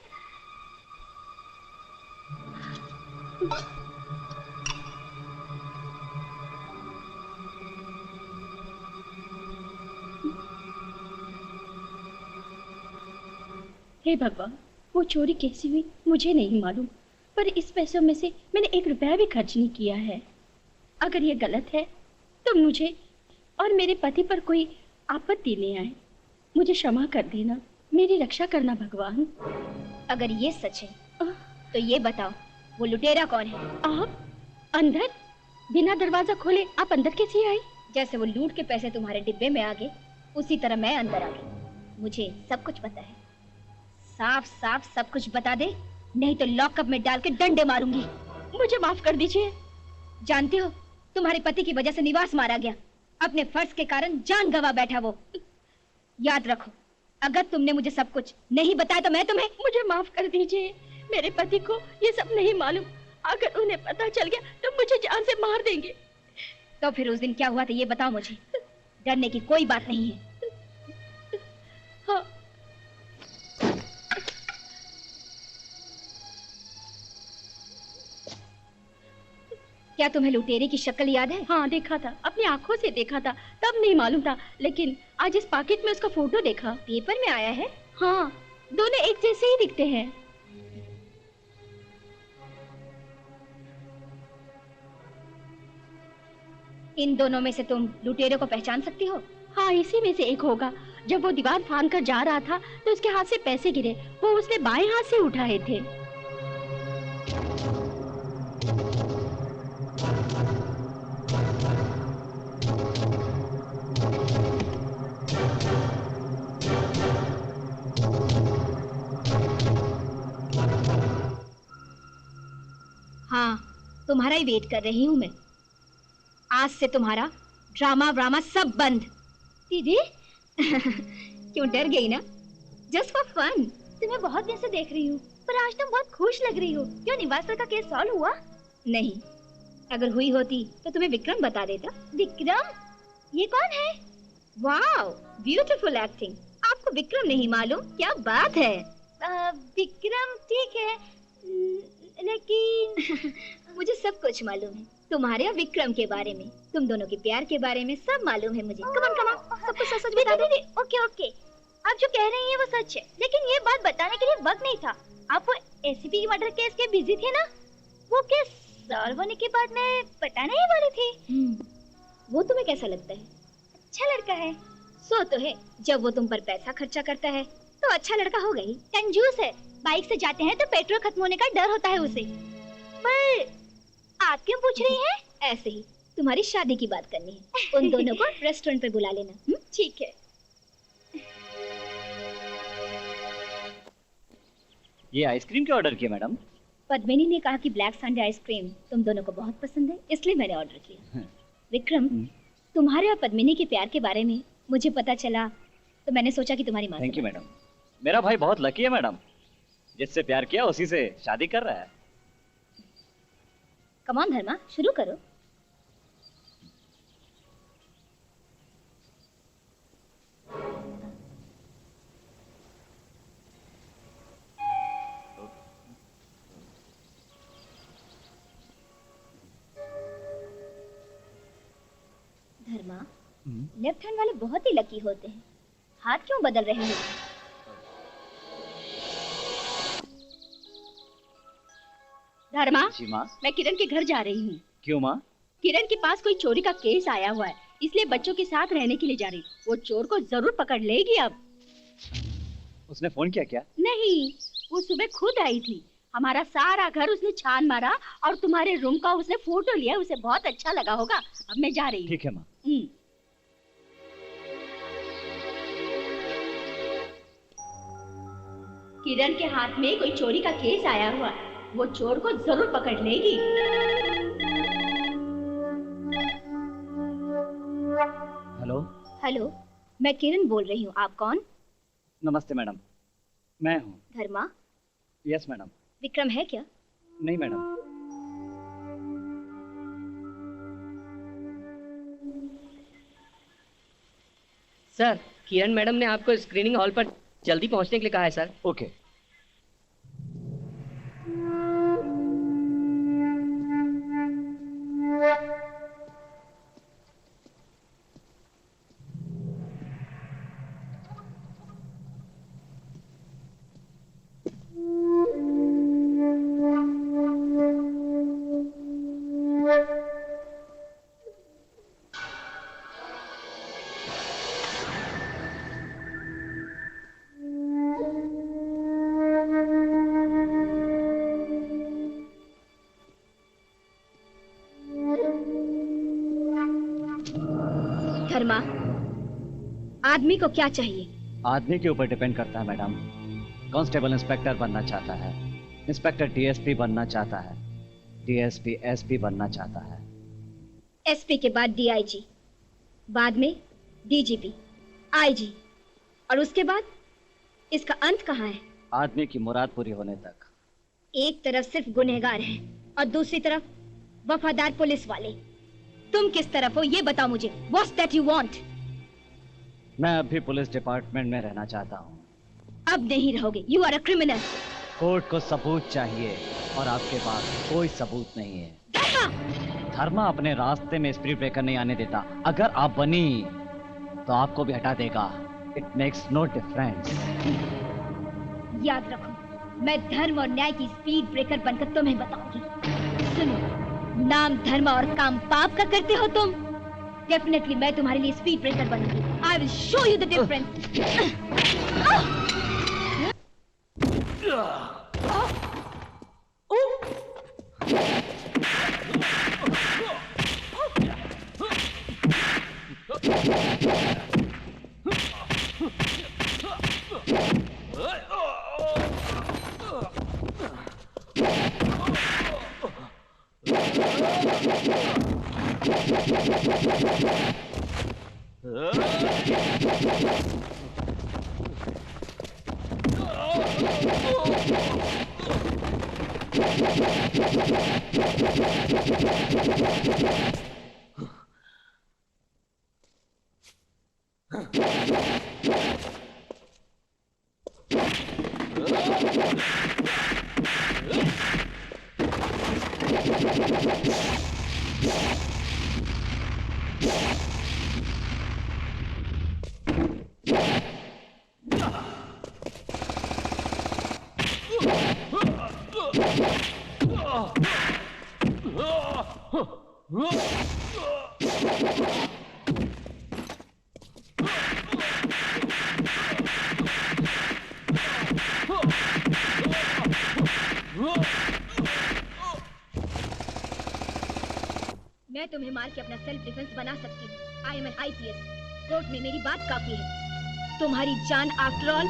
हे भगवान, वो चोरी कैसी हुई मुझे नहीं मालूम, पर इस पैसों में से मैंने 1 रुपया भी खर्च नहीं किया है। अगर ये गलत है तो मुझे और मेरे पति पर कोई आपत्ति नहीं आए। मुझे क्षमा कर देना, मेरी रक्षा करना भगवान। अगर ये सच है तो ये बताओ, वो लुटेरा कौन है? आप अंदर बिना दरवाजा खोले आप अंदर कैसे आई? जैसे वो लूट के पैसे तुम्हारे डिब्बे में आ गए, उसी तरह मैं अंदर आ गई। मुझे सब कुछ पता है। साफ साफ सब कुछ बता दे, नहीं तो लॉकअप में डाल के डंडे मारूंगी। मुझे माफ कर दीजिए। जानती हो, तुम्हारे पति की वजह से निवास मारा गया। अपने फर्ज के कारण जान गंवा बैठा वो। याद रखो, अगर तुमने मुझे सब कुछ नहीं बताया तो मैं तुम्हें... मुझे माफ कर दीजिए, मेरे पति को ये सब नहीं मालूम। अगर उन्हें पता चल गया तो मुझे जान से मार देंगे। तो फिर उस दिन क्या हुआ था ये बताओ मुझे। डरने की कोई बात नहीं है। हाँ। क्या तुम्हें लुटेरे की शक्ल याद है? हाँ, देखा था, अपनी आंखों से देखा था, तब नहीं मालूम था, लेकिन आज इस पॉकेट में उसका फोटो देखा। पेपर में आया है? हाँ, दोनों एक जैसे ही दिखते हैं। इन दोनों में से तुम लुटेरे को पहचान सकती हो? हाँ, इसी में से एक होगा। जब वो दीवार फांद कर जा रहा था तो उसके हाथ से पैसे गिरे, वो उसने बाएं हाथ से उठाए थे। हाँ, तुम्हारा ही वेट कर रही हूँ मैं। आज से तुम्हारा ड्रामा व्रामा सब बंद। दीदी क्यों डर गई ना? Just for fun. तुम्हें बहुत दिन से देख रही हूँ, पर आज तुम बहुत खुश लग रही हो। क्यों, निवास का केस सॉल्व हुआ? नहीं, अगर हुई होती तो तुम्हें विक्रम बता देता। विक्रम? ये कौन है? Wow, beautiful acting. आपको विक्रम नहीं मालूम? क्या बात है। विक्रम ठीक है, लेकिन मुझे सब कुछ मालूम है, तुम्हारे और विक्रम के बारे में, तुम दोनों के प्यार के बारे में सब मालूम है मुझे। कम ऑन, सब कुछ सच बता दो। ओके ओके, आप जो कह रही हैं वो सच है, लेकिन ये बात बताने के लिए वक्त नहीं था। आप वो एसीपी मर्डर केस के बिजी थे ना? वो केस सॉल्व होने के बाद मैं बताने ही वाली थी। वो तुम्हें कैसा लगता है? अच्छा लड़का है। सो तो है, जब वो तुम पर पैसा खर्चा करता है तो अच्छा लड़का होगा ही। कंजूस है, बाइक से जाते हैं तो पेट्रोल खत्म होने का डर होता है उसे। पर आप क्यों पूछ रही हैं? ऐसे ही, तुम्हारी शादी की बात करनी है। उन दोनों को रेस्टोरेंट पे बुला लेना। ठीक है। ये आइसक्रीम क्यों ऑर्डर किया मैडम? पद्मिनी ने कहा कि ब्लैक संडे आइसक्रीम तुम दोनों को बहुत पसंद है, इसलिए मैंने ऑर्डर किया। विक्रम, तुम्हारे और पद्मिनी के प्यार के बारे में मुझे पता चला तो मैंने सोचा कि तुम्हारी माँ। Thank you madam. मेरा भाई बहुत लकी है मैडम, जिससे प्यार किया उसी से शादी कर रहा है। कम ऑन धर्मा, शुरू करो। धर्मा, लेफ्ट हैंड वाले बहुत ही लकी होते हैं। हाथ क्यों बदल रहे हो? धर्मा, जी माँ। मैं किरण के घर जा रही हूँ। क्यों माँ? किरण के पास कोई चोरी का केस आया हुआ है, इसलिए बच्चों के साथ रहने के लिए जा रही हूँ। वो चोर को जरूर पकड़ लेगी अब। उसने फोन किया क्या? नहीं, वो सुबह खुद आई थी। हमारा सारा घर उसने छान मारा और तुम्हारे रूम का उसने फोटो लिया। उसे बहुत अच्छा लगा होगा। अब मैं जा रही हूँ। ठीक है माँ। किरण के हाथ में कोई चोरी का केस आया हुआ है, वो चोर को जरूर पकड़ लेगी। हेलो। हेलो, मैं किरण बोल रही हूँ। आप कौन? नमस्ते मैडम, मैं हूँ धर्मा। Yes madam. विक्रम है क्या? नहीं मैडम। सर, किरण मैडम ने आपको स्क्रीनिंग हॉल पर जल्दी पहुंचने के लिए कहा है सर। ओके। धर्मा, आदमी को क्या चाहिए? आदमी के ऊपर डिपेंड करता है मैडम। कांस्टेबल इंस्पेक्टर बनना चाहता है, इंस्पेक्टर डीएसपी बनना चाहता है, डीएसपी एसपी बनना चाहता है, एसपी के बाद डीआईजी, बाद में डीजीपी, आईजी, और उसके बाद इसका अंत कहाँ है? आदमी की मुराद पूरी होने तक। एक तरफ सिर्फ गुनहगार है और दूसरी तरफ वफादार पुलिस वाले। तुम किस तरफ हो ये बताओ मुझे। What's that you want? मैं अब भी पुलिस डिपार्टमेंट में रहना चाहता हूँ। अब नहीं रहोगे। You are a criminal. Court को सबूत चाहिए और आपके पास कोई सबूत नहीं है। धर्मा अपने रास्ते में स्पीड ब्रेकर नहीं आने देता। अगर आप बनी तो आपको भी हटा देगा। It makes no difference. याद रखो, मैं धर्म और न्याय की स्पीड ब्रेकर बनकर तुम्हें बताऊंगी। सुनो, नाम धर्म और काम पाप का करते हो तुम। डेफिनेटली मैं तुम्हारे लिए स्पीड ब्रेकर बनूंगी। I will show you the difference. मैं तुम्हें मार के अपना सेल्फ डिफेंस बना सकती हूँ। I am N IPS. Court में मेरी बात काफी है। तुम्हारी जान आफ्टर ऑल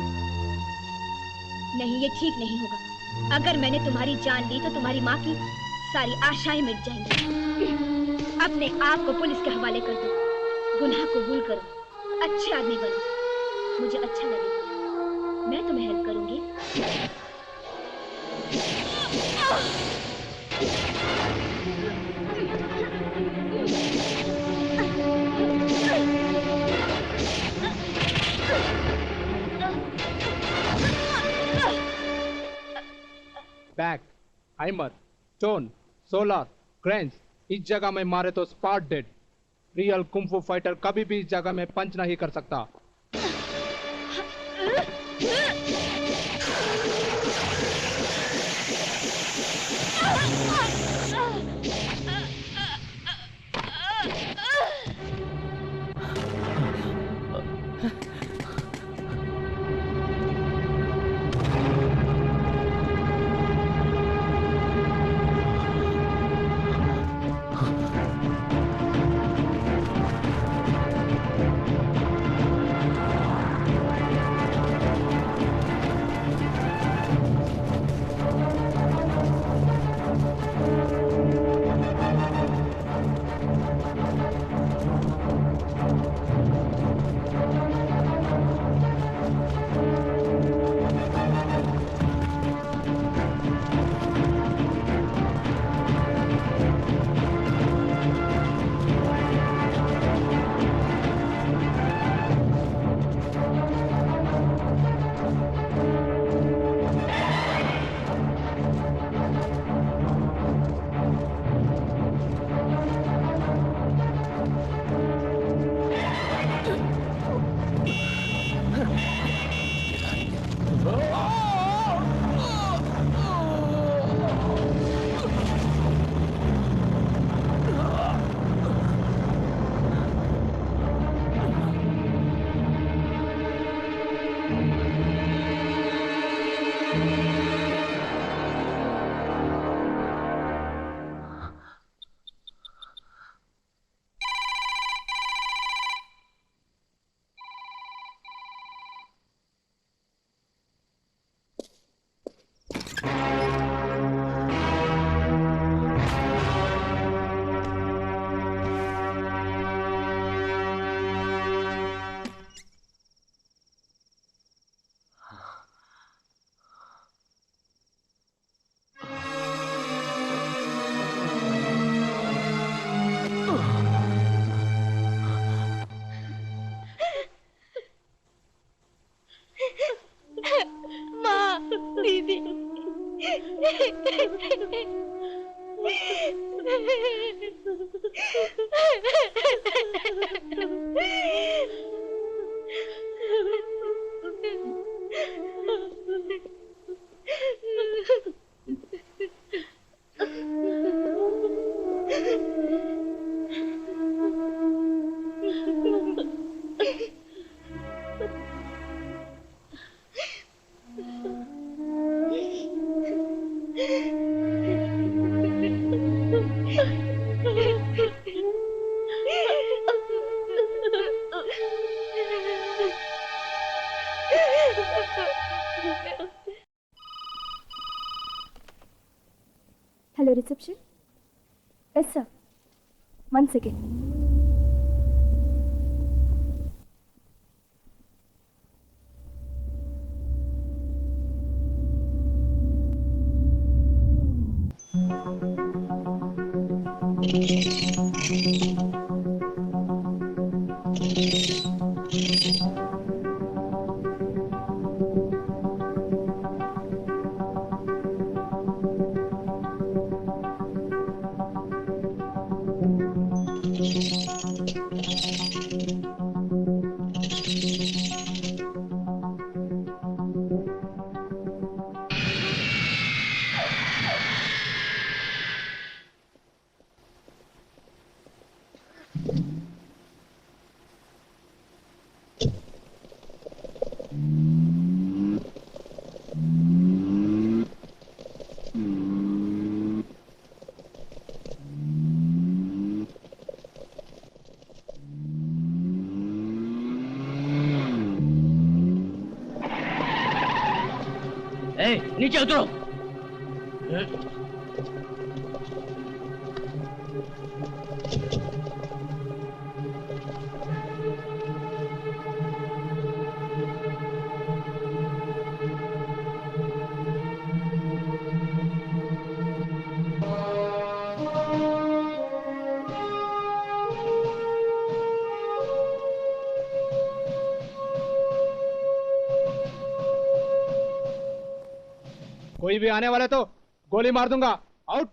नहीं, ये ठीक नहीं होगा। अगर मैंने तुम्हारी जान ली तो तुम्हारी माँ की सारी आशाएं मिट जाएंगी। अपने आप को पुलिस के हवाले कर दो, गुनाह कबूल करो, अच्छे आदमी बनो। मुझे अच्छा लगेगा, मैं तुम्हें हेल्प करूंगी। बैक, हाइमर, स्टोन, सोलर, क्रेंच, इस जगह में मारे तो spot dead. Real kung fu fighter कभी भी इस जगह में पंच नहीं कर सकता। Yes, sir. 1 second. नीचे उतरो। कोई भी आने वाला तो गोली मार दूंगा। आउट।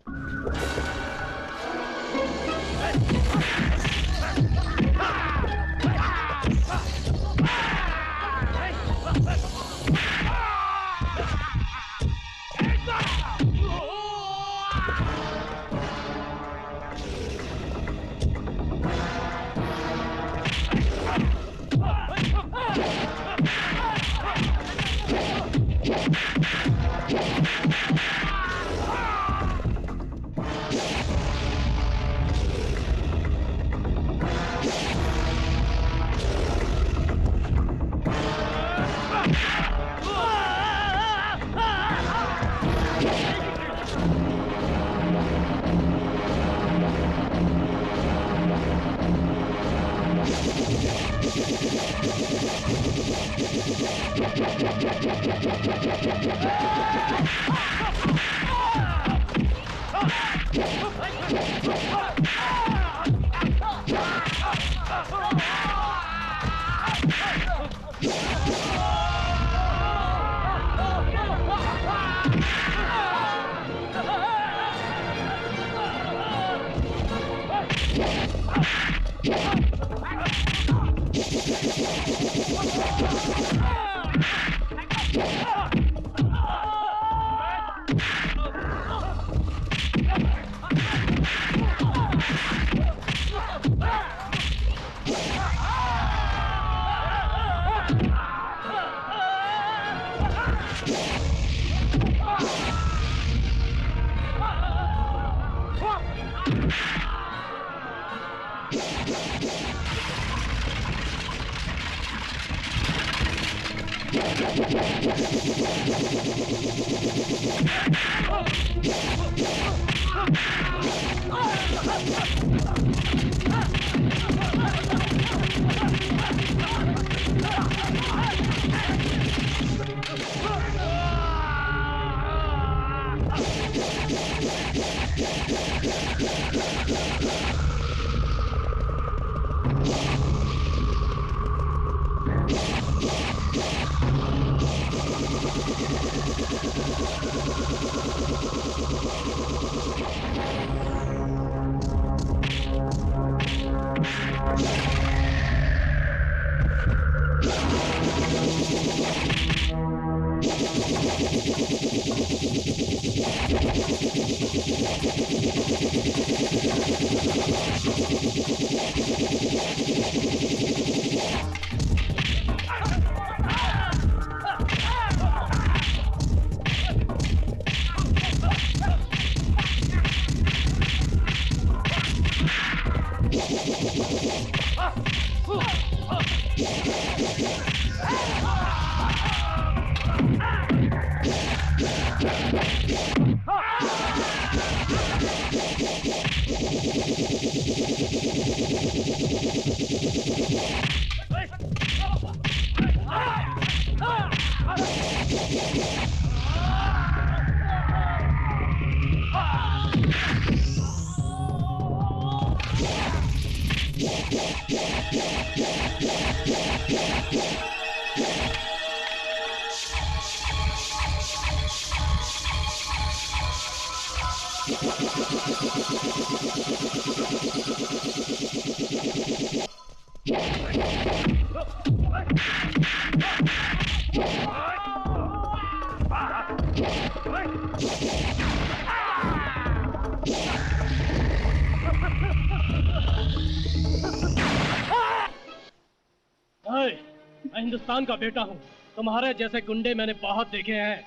मैं हिंदुस्तान का बेटा हूँ। तुम्हारे जैसे गुंडे मैंने बहुत देखे हैं।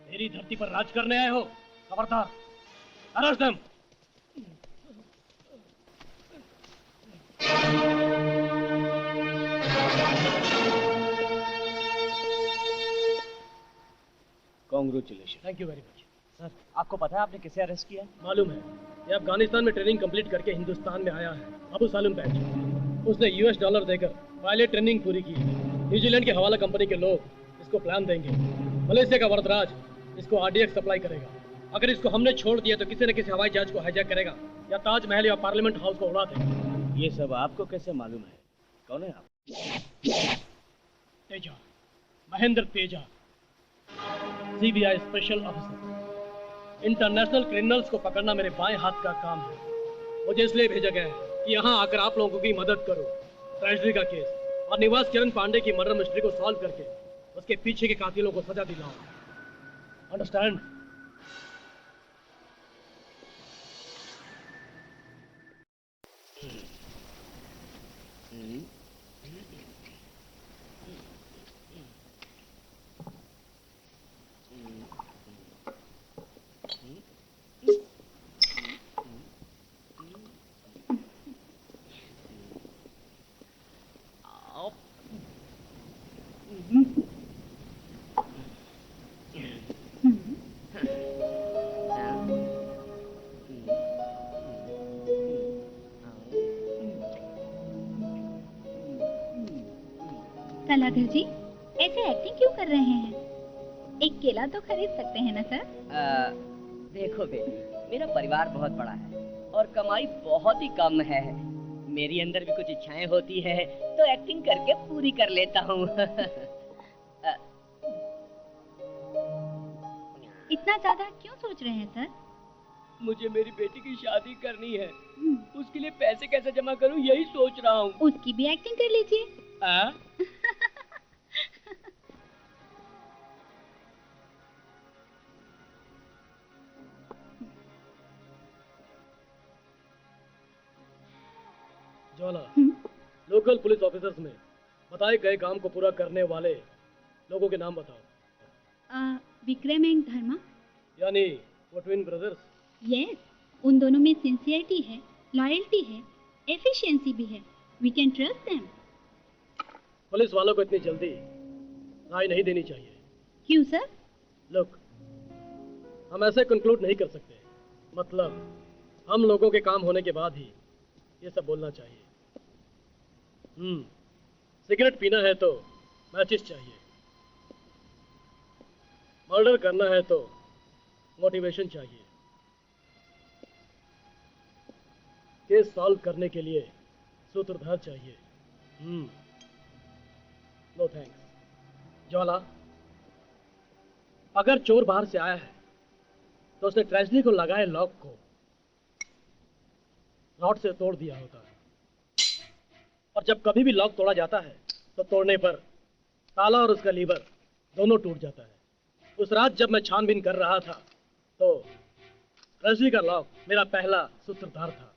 मेरी धरती पर राज करने आए हो? खबरदार, arrest them. Congratulation. Thank you very much. Sir, आपको पता है आपने किसे अरेस्ट किया? मालूम है, ये अफगानिस्तान में ट्रेनिंग कंप्लीट करके हिंदुस्तान में आया है। अबू सालिम बैच। उसने $US देकर पायलट ट्रेनिंग पूरी की। न्यूजीलैंड के हवाला कंपनी के लोग इसको प्लान देंगे। मलेशिया का वरदराज इसको RDX सप्लाई करेगा। अगर इसको हमने छोड़ दिया तो किसी न किसी हवाई जहाज को हाईजैक करेगा या ताजमहल या पार्लियामेंट हाउस को उड़ा देगा। ये सब आपको कैसे मालूम है? कौन है आप? Teja, Mahendra Teja, CBI special officer. International criminals को पकड़ना मेरे बाएं हाथ का काम है। मुझे इसलिए भेजा गया है कि यहाँ आकर आप लोगों की मदद करो। ट्रेजरी का केस और निवास किरण पांडे की मर्डर मिस्ट्री को सॉल्व करके उसके पीछे के कातिलों को सजा दिलाओ। अंडरस्टैंड? कलाधर जी, ऐसे एक्टिंग क्यों कर रहे हैं? एक केला तो खरीद सकते हैं ना सर? देखो बेटी, मेरा परिवार बहुत बड़ा है और कमाई बहुत ही कम है। मेरी अंदर भी कुछ इच्छाएं होती है तो एक्टिंग करके पूरी कर लेता हूँ। इतना ज्यादा क्यों सोच रहे हैं सर? मुझे मेरी बेटी की शादी करनी है। उसके लिए पैसे कैसे जमा करूं यही सोच रहा हूँ। उसकी भी एक्टिंग कर लीजिए। ज्वाला, लोकल पुलिस ऑफिसर्स में बताए गए काम को पूरा करने वाले लोगों के नाम बताओ। विक्रम एंड धर्मा। यानी वो ट्विन ब्रदर्स? यस, उन दोनों में सिंसियरिटी है, लॉयल्टी है, एफिशिएंसी भी है। We can trust them. Police वालों को इतनी जल्दी राय नहीं देनी चाहिए। क्यों सर? लुक, हम ऐसे कंक्लूड नहीं कर सकते। मतलब हम लोगों के काम होने के बाद ही ये सब बोलना चाहिए। सिगरेट पीना है तो मैचिस चाहिए, मर्डर करना है तो मोटिवेशन चाहिए, केस सॉल्व करने के लिए सूत्रधार चाहिए। No thanks. ज्वाला, अगर चोर बाहर से आया है तो उसने ट्रेजरी को लगाए लॉक को रॉड से तोड़ दिया होता है। और जब कभी भी लॉक तोड़ा जाता है तो तोड़ने पर ताला और उसका लीवर दोनों टूट जाता है। उस रात जब मैं छानबीन कर रहा था तो ट्रेजरी का लॉक मेरा पहला सूत्रधार था।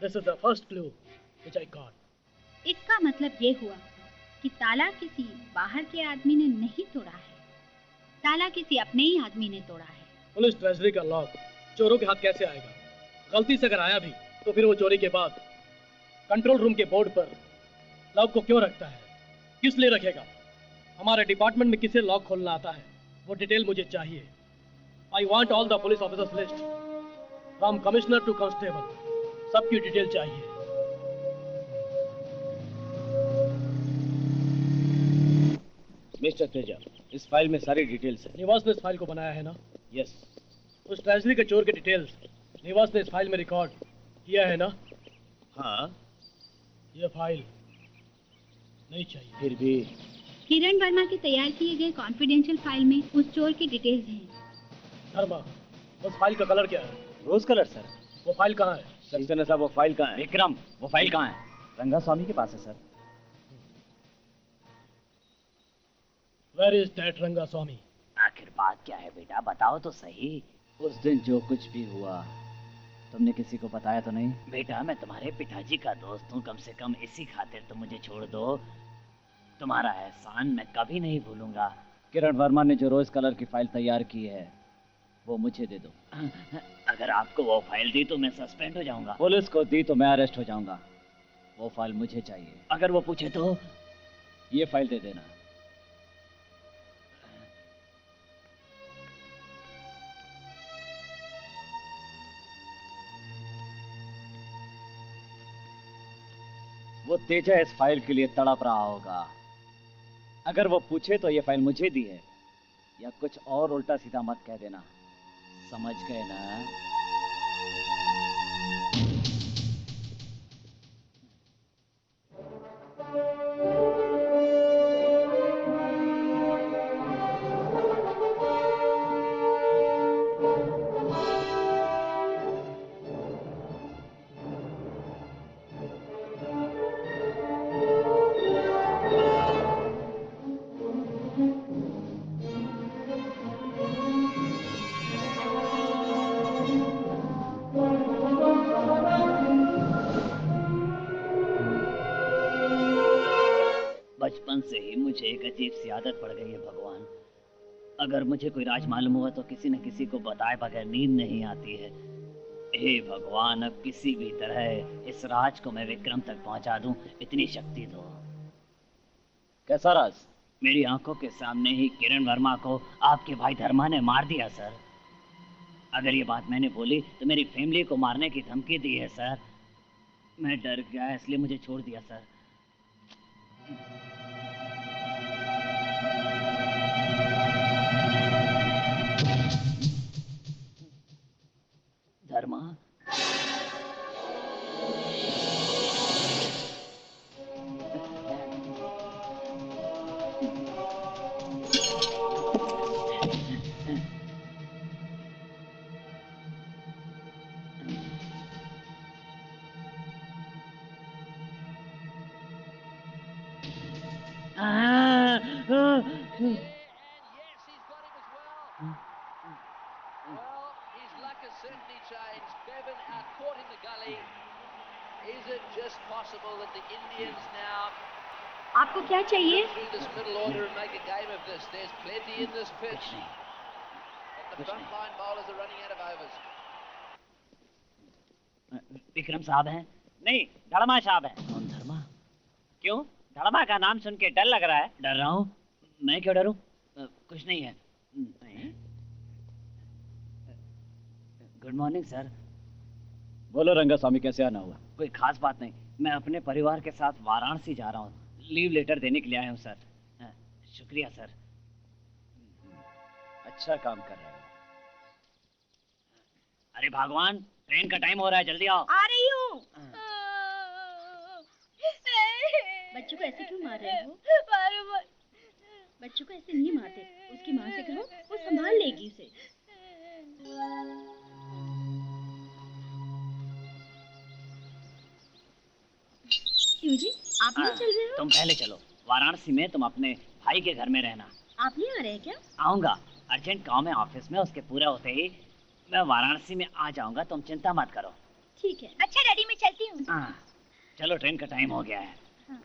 This is the first clue which I got. इसका मतलब ये हुआ कि ताला किसी बाहर के आदमी ने नहीं तोड़ा है, ताला किसी अपने ही आदमी ने तोड़ा है। पुलिस ट्रेजरी का लॉक चोरों के हाथ कैसे आएगा? गलती से अगर आया भी तो फिर वो चोरी के बाद कंट्रोल रूम के बोर्ड पर लॉक को क्यों रखता है? किस लिए रखेगा? हमारे डिपार्टमेंट में किसे लॉक खोलना आता है वो डिटेल मुझे चाहिए। I want all the police officers list from commissioner to constable. सबकी डिटेल चाहिए। मिस्टर तेजा, इस फाइल में सारी डिटेल्स है। निवास ने इस फाइल को बनाया है ना? यस। उस ट्रेजरी के चोर के डिटेल्स निवास ने इस फाइल में रिकॉर्ड किया है ना? हाँ। ये फाइल नहीं चाहिए। फिर भी किरण वर्मा के तैयार किए गए कॉन्फिडेंशियल फाइल में उस चोर की डिटेल्स हैं। धर्मा, उस फाइल का कलर क्या है? रोज कलर सर। वो फाइल कहाँ है? सक्सेना साहब, वो फाइल कहाँ है? विक्रम, वो फाइल कहाँ है? रंगास्वामी के पास है sir. Where is that Rangaswamy? आखिर बात क्या है बेटा, बताओ तो सही। उस दिन जो कुछ भी हुआ तुमने किसी को बताया तो नहीं? बेटा, मैं तुम्हारे पिताजी का दोस्त हूँ, कम से कम इसी खातिर तो मुझे छोड़ दो। तुम्हारा एहसान मैं कभी नहीं भूलूंगा। किरण वर्मा ने जो रोज कलर की फाइल तैयार की है वो मुझे दे दो। अगर आपको वो फाइल दी तो मैं सस्पेंड हो जाऊंगा। पुलिस को दी तो मैं अरेस्ट हो जाऊंगा। वो फाइल मुझे चाहिए। अगर वो पूछे तो? ये फाइल दे देना। वो तेजा इस फाइल के लिए तड़प रहा होगा। अगर वो पूछे तो ये फाइल मुझे दी है, या कुछ और उल्टा सीधा मत कह देना, समझ गए ना? बचपन से ही मुझे एक अजीब सी आदत पड़ गई है भगवान। अगर मुझे कोई राज मालूम हुआ तो किसी न किसी को बताए बगैर नींद नहीं आती है। हे भगवान, अब किसी भी तरह इस राज को मैं विक्रम तक पहुंचा दूं, इतनी शक्ति दो। कैसा राज? मेरी आंखों के सामने ही किरण वर्मा को आपके भाई धर्मा ने मार दिया सर। अगर ये बात मैंने बोली तो मेरी फैमिली को मारने की धमकी दी है सर। मैं डर गया इसलिए मुझे छोड़ दिया सर। धर्मा, आपको क्या चाहिए? विक्रम साहब हैं? नहीं, धर्मा साहब हैं। कौन धर्मा? क्यों? धर्मा का नाम सुन के डर लग रहा है? डर रहा हूँ? मैं क्यों डरूं? कुछ नहीं है। Good morning sir. बोलो रंगास्वामी, कैसे आना हुआ? कोई खास बात नहीं, मैं अपने परिवार के साथ वाराणसी जा रहा हूँ। लीव लेटर देने के लिए आया हूँ सर। शुक्रिया सर। अच्छा काम कर रहे हो। अरे भगवान, ट्रेन का टाइम हो रहा है, जल्दी आओ। आ रही हूँ। बच्चों को ऐसे क्यों मार रहे हो? बच्चों को ऐसे नहीं मारते। उसकी माँ से कहो, वो संभाल लेगी उसे। क्यों जी, आप नहीं चल रहे हो? तुम पहले चलो। वाराणसी में तुम अपने भाई के घर में रहना। आप नहीं आ रहे हैं क्या? आऊंगा, अर्जेंट काम है ऑफिस में, उसके पूरा होते ही मैं वाराणसी में आ जाऊंगा। तुम चिंता मत करो। ठीक है। अच्छा डैडी, मैं चलती हूँ। हाँ, चलो, ट्रेन का टाइम हो गया है। हाँ।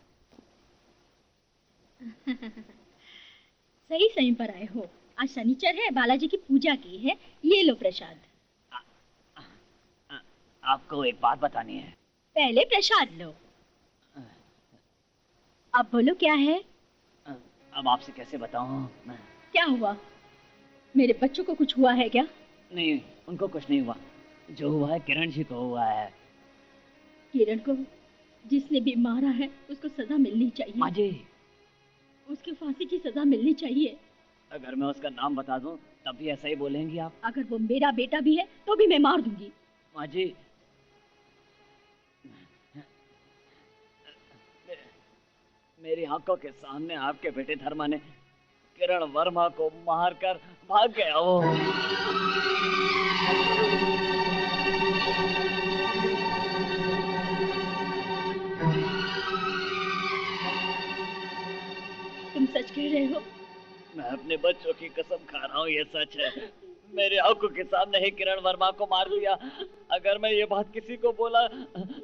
सही समय पर आए हो। आज शनिचर है, बालाजी की पूजा की है। ये लो प्रसाद। आपको एक बात बतानी है। पहले प्रसाद लो। अब बोलो क्या है? अब आपसे कैसे बताऊं? क्या हुआ? मेरे बच्चों को कुछ हुआ है क्या? नहीं, उनको कुछ नहीं हुआ। जो हुआ है किरण जी को हुआ है। किरण को जिसने भी मारा है उसको सजा मिलनी चाहिए। माँ जी, उसकी फांसी की सजा मिलनी चाहिए। अगर मैं उसका नाम बता दूं तब भी ऐसा ही बोलेंगी आप? अगर वो मेरा बेटा भी है तो भी मैं मार दूंगी। माँ जी, मेरी आंखों के सामने आपके बेटे धर्मा ने किरण वर्मा को मारकर भाग गया। वो तुम सच कह रहे हो? मैं अपने बच्चों की कसम खा रहा हूँ, ये सच है। मेरे आंखों के सामने ही किरण वर्मा को मार दिया। अगर मैं ये बात किसी को बोला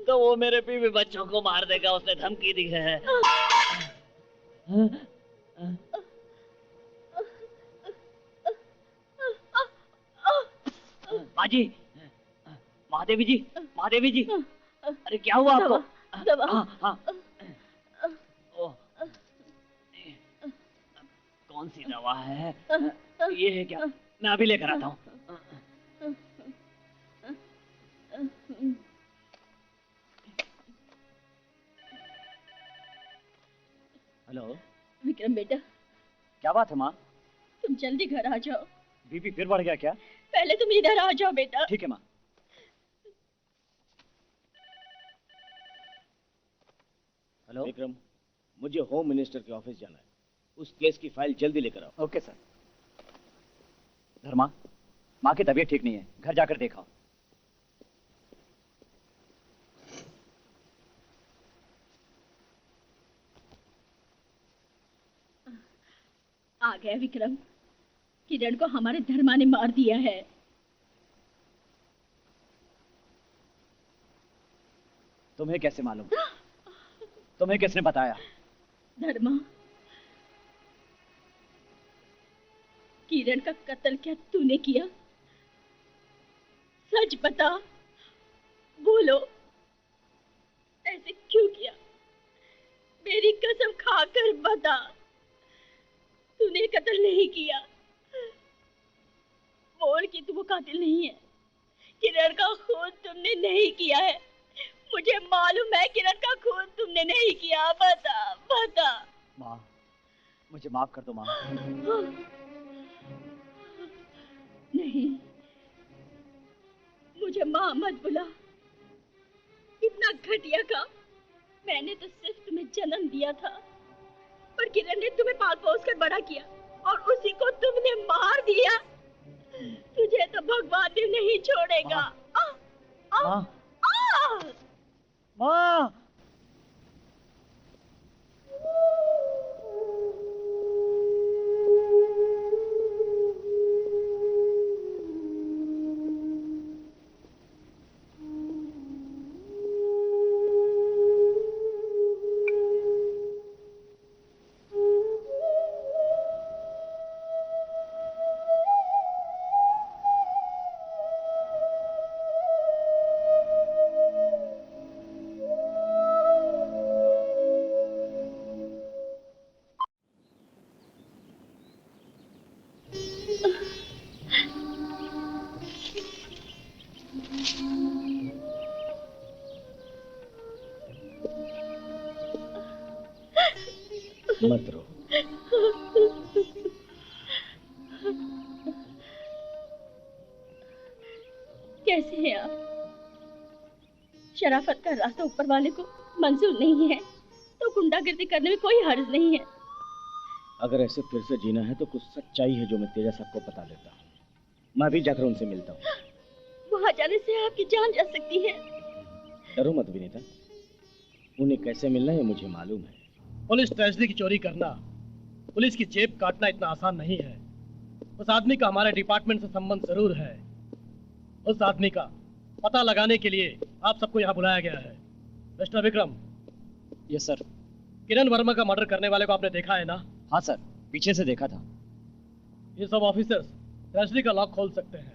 तो वो मेरे बीवी बच्चों को मार देगा, उसने धमकी दी है। माँ जी, महादेवी जी, महादेवी जी, अरे क्या हुआ आपको? दवा। हाँ। कौन सी दवा है? ये है क्या? मैं अभी लेकर आता हूँ। हेलो विक्रम बेटा, क्या बात है माँ? तुम जल्दी घर आ जाओ। बीपी फिर बढ़ गया क्या? पहले तुम इधर आ जाओ बेटा। ठीक है माँ। हेलो विक्रम, मुझे होम मिनिस्टर के ऑफिस जाना है। उस केस की फाइल जल्दी लेकर आओ। Okay sir. धर्मा, माँ की तबीयत ठीक नहीं है, घर जाकर देखा। आ गया विक्रम, किरण को हमारे धर्मा ने मार दिया है। तुम्हें कैसे मालूम? तुम्हें किसने बताया? धर्मा, किरण का कत्ल क्या तूने किया? सच बता, बोलो, ऐसे क्यों किया? मेरी कसम खाकर बता, तूने कत्ल नहीं किया। बोल कि तू वो कातिल नहीं है। किरण का खून तुमने नहीं किया है। मुझे मालूम है किरण का खून तुमने नहीं किया। बता बता। माँ, मुझे माफ कर दो माँ। नहीं, मुझे माँ मत बुला। इतना घटिया काम मैंने तो सिर्फ तुम्हें जन्म दिया था, पर किरण ने तुम्हें पाल पोस कर बड़ा किया और उसी को तुमने मार दिया। तुझे तो भगवान भी नहीं छोड़ेगा। माँ, मत रो। कैसे हैं आप? शराफत का रास्ता ऊपर वाले को मंजूर नहीं है तो गुंडागर्दी करने में कोई हर्ज नहीं है। अगर ऐसे फिर से जीना है तो कुछ सच्चाई है जो मैं तेजा साहब को बता देता हूँ। मैं भी जाकर उनसे मिलता हूँ। वहाँ जाने से आपकी जान जा सकती है। डरो मत विनीता, उन्हें कैसे मिलना है मुझे मालूम है। पुलिस ट्रेजरी की चोरी करना, पुलिस की जेब काटना इतना आसान नहीं है। उस आदमी का हमारे डिपार्टमेंट से संबंध जरूर है। उस आदमी का पता लगाने के लिए आप सबको यहाँ बुलाया गया है। Mister Vikram. Yes sir. Kiran Verma का मर्डर करने वाले को आपने देखा है ना? हाँ सर, पीछे से देखा था। ये सब ऑफिसर्स ट्रेजरी का लॉक खोल सकते हैं।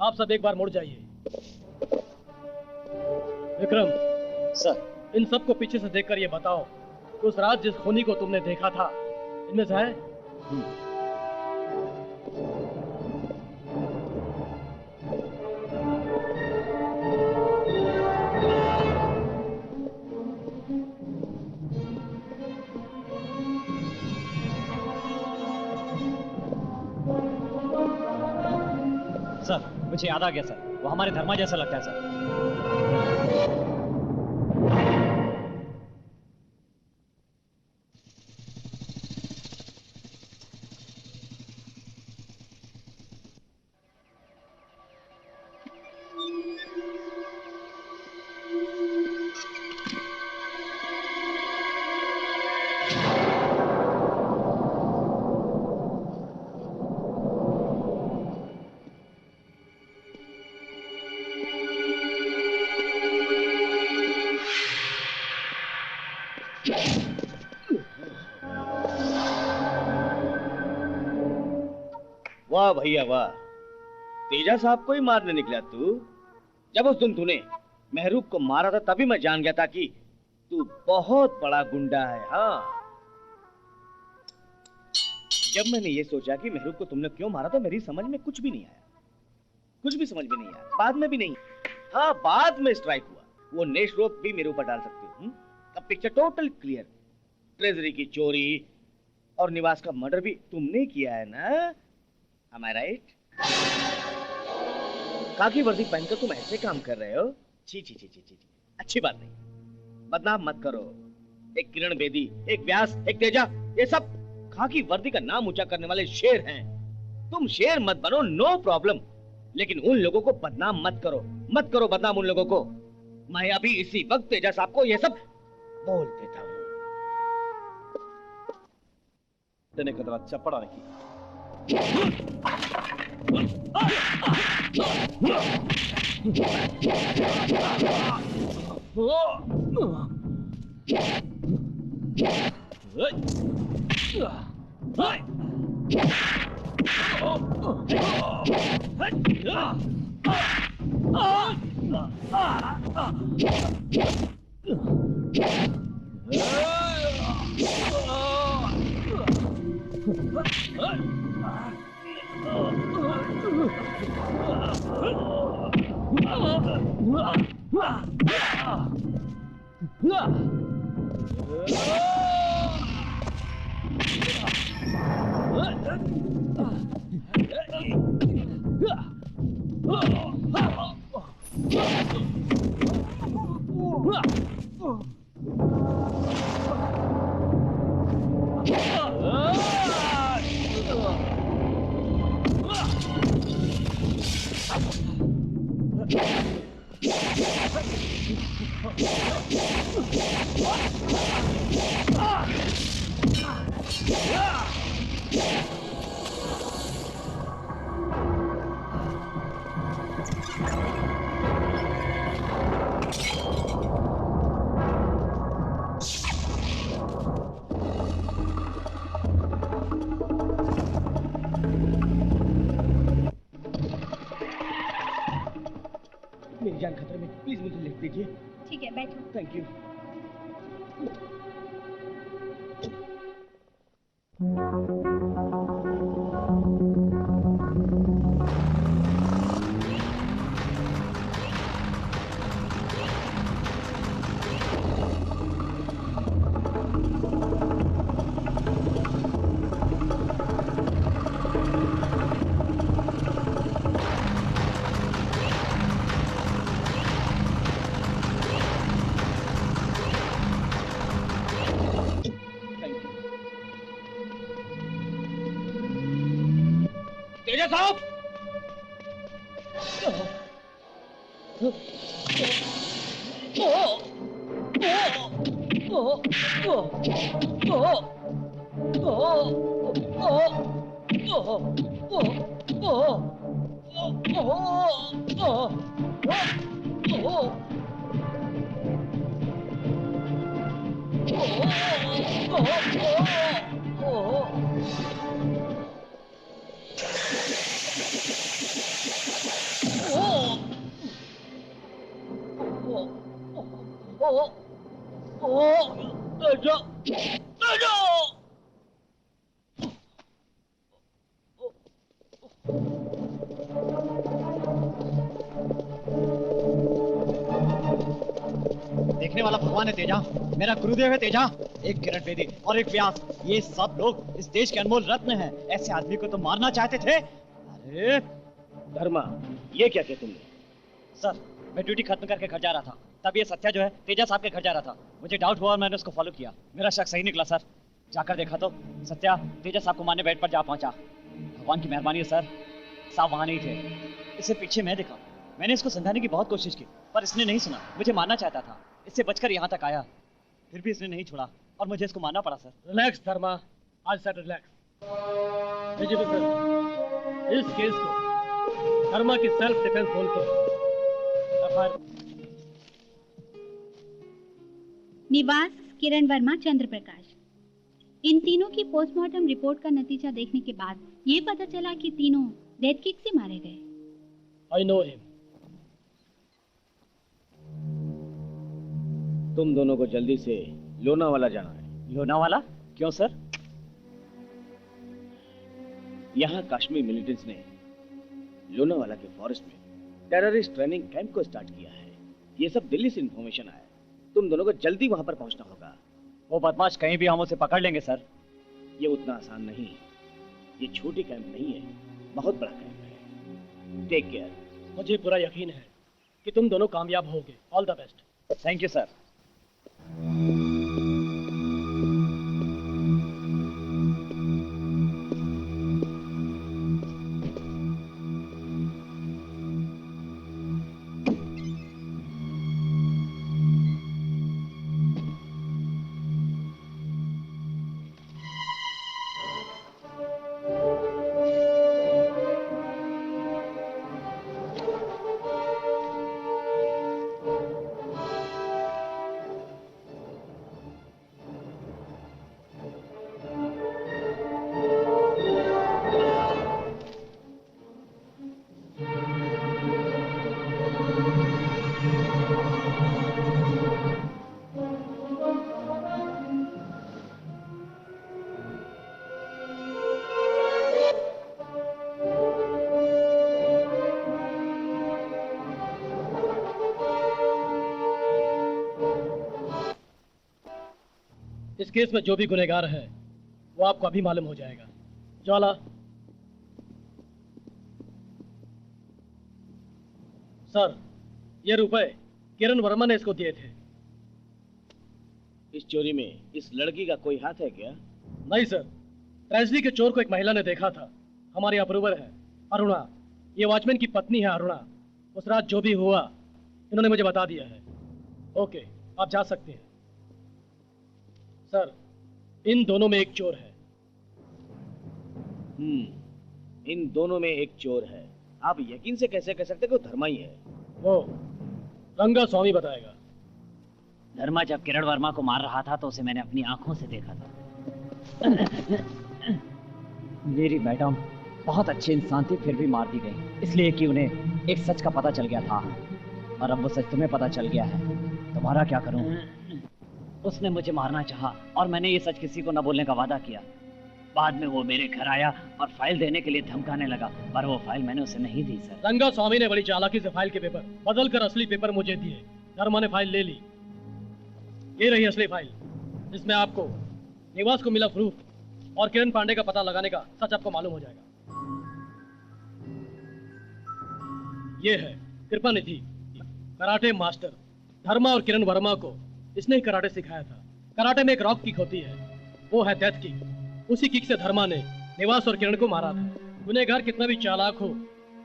आप सब एक बार मुड़ जाइए। विक्रम। सर। इन सबको पीछे से देखकर ये बताओ कि उस रात जिस खूनी को तुमने देखा था इनमें से है? मुझे याद आ गया सर, वो हमारे धर्मा जैसा लगता है सर। वाह भैया वाह, तेजा साहब को ही मारने निकला तू। जब उस दिन तूने महरूब को मारा था तभी मैं जान गया था कि तू बहुत बड़ा गुंडा है। हाँ, जब मैंने ये सोचा कि महरूब को तुमने क्यों मारा तो मेरी समझ में कुछ भी नहीं आया, कुछ भी समझ में नहीं आया। बाद में भी नहीं, हाँ बाद में स्ट्राइक हुआ। वो नेश रोप भी मेरे ऊपर डाल सकते हो। अब पिक्चर टोटल क्लियर। ट्रेजरी की चोरी और निवास का मर्डर भी तुमने किया है ना? Am I right? काकी वर्दी पहनकर तुम ऐसे काम कर रहे हो? छी छी छी छी छी, अच्छी बात नहीं। बदनाम मत करो। एक किरण बेदी, एक व्यास, एक तेजा, ये सब खाकी वर्दी का नाम ऊंचा करने वाले शेर हैं। तुम शेर मत बनो, नो प्रॉब्लम, लेकिन उन लोगों को बदनाम मत करो, मत करो बदनाम उन लोगों को। मैं अभी इसी वक्त तेजा साहब को ये सब बोल देता हूँ। तेने कदर अच्छा पढ़ा नहीं। मेरी जान खतरे में, प्लीज मुझे लिख दीजिए। ठीक है, बैठो। Thank you. तेजा साहब, देखने वाला भगवान है तेजा, मेरा गुरुदेव है तेजा। एक किरण बेदी और एक व्यास, ये सब लोग इस देश के अनमोल रत्न हैं। ऐसे आदमी को तो मारना चाहते थे। अरे धर्मा, ये क्या किया तुमने? सर मैं ड्यूटी खत्म करके घर जा रहा था, तब ये सत्या जो है तेजा साहब के घर जा रहा था। मुझे डाउट हुआ और मैंने उसको फॉलो किया। मेरा शक सही निकला सर। जाकर देखा तो सत्या तेजा साहब को मारने बेड पर जा पहुंचा। भगवान की मेहरबानी है सर, साहब वहां नहीं थे। इससे पीछे मैं दिखा। मैंने इसको समझाने की बहुत कोशिश की पर इसने नहीं सुना। मुझे मारना चाहता था, इससे बचकर यहाँ तक आया, फिर भी इसने नहीं छोड़ा और मुझे इसको मारना पड़ा सर। रिलैक्स धर्मा, आज सर रिलैक्स। इस केस को धर्मा की सेल्फ डिफेंस बोल के निवास किरण वर्मा चंद्र प्रकाश। इन तीनों की पोस्टमार्टम रिपोर्ट का नतीजा देखने के बाद ये पता चला कि तीनों डेथ किक से मारे गए। I know him. तुम दोनों को जल्दी से लोनावाला जाना है। लोनावाला? क्यों सर? यहाँ कश्मीर मिलिटेंट्स ने लोनावाला के फॉरेस्ट में टेररिस्ट ट्रेनिंग कैंप को स्टार्ट किया है। ये सब दिल्ली से इंफॉर्मेशन आया। तुम दोनों को जल्दी वहां पर पहुंचना होगा। वो बदमाश कहीं भी हम उसे पकड़ लेंगे सर। ये उतना आसान नहीं। ये छोटी कैंप नहीं है, बहुत बड़ा कैंप है। Take care. मुझे पूरा यकीन है कि तुम दोनों कामयाब होगे। All the best. Thank you sir. इस केस में जो भी गुनहगार है वो आपको अभी मालूम हो जाएगा। ज्वाला, सर ये रुपए किरण वर्मा ने इसको दिए थे। इस चोरी में इस लड़की का कोई हाथ है क्या? नहीं सर, ट्रेजरी के चोर को एक महिला ने देखा था। हमारी अप्रूवर है अरुणा। ये वॉचमैन की पत्नी है अरुणा। उस रात जो भी हुआ इन्होंने मुझे बता दिया है। ओके, आप जा सकते हैं। सर इन दोनों में एक चोर है। इन दोनों में एक चोर है। आप यकीन से कैसे कह सकते कि वो धर्मा ही है? वो रंगा स्वामी बताएगा। धर्मा जब किरण वर्मा को मार रहा था तो उसे मैंने अपनी आंखों से देखा था। मेरी मैडम बहुत अच्छे इंसान थी, फिर भी मार दी गई इसलिए कि उन्हें एक सच का पता चल गया था और अब वो सच तुम्हें पता चल गया है। तुम्हारा क्या करूं? उसने मुझे मारना चाहा और मैंने ये सच किसी को न बोलने का वादा किया। बाद में वो मेरे घर आया और फाइल देने के लिए धमकाने लगा, पर वो फाइल मैंने उसे नहीं दी सर। रंगा स्वामी ने बड़ी चालाकी से फाइल के पेपर बदल कर असली पेपर मुझे दिए। धर्मा ने फाइल ले ली। ये रही असली फाइल, जिसमें आपको निवास को मिला प्रूफ और किरण पांडे का पता लगाने का सच आपको मालूम हो जाएगा। ये है कृपानिधि, कराटे मास्टर। धर्मा और किरण वर्मा को इसने ही कराटे सिखाया था। कराटे में एक रॉक किक होती है, वो है डेथ किक। उसी किक से धर्मा ने निवास और किरण को मारा था। गुनहगार कितना भी चालाक हो,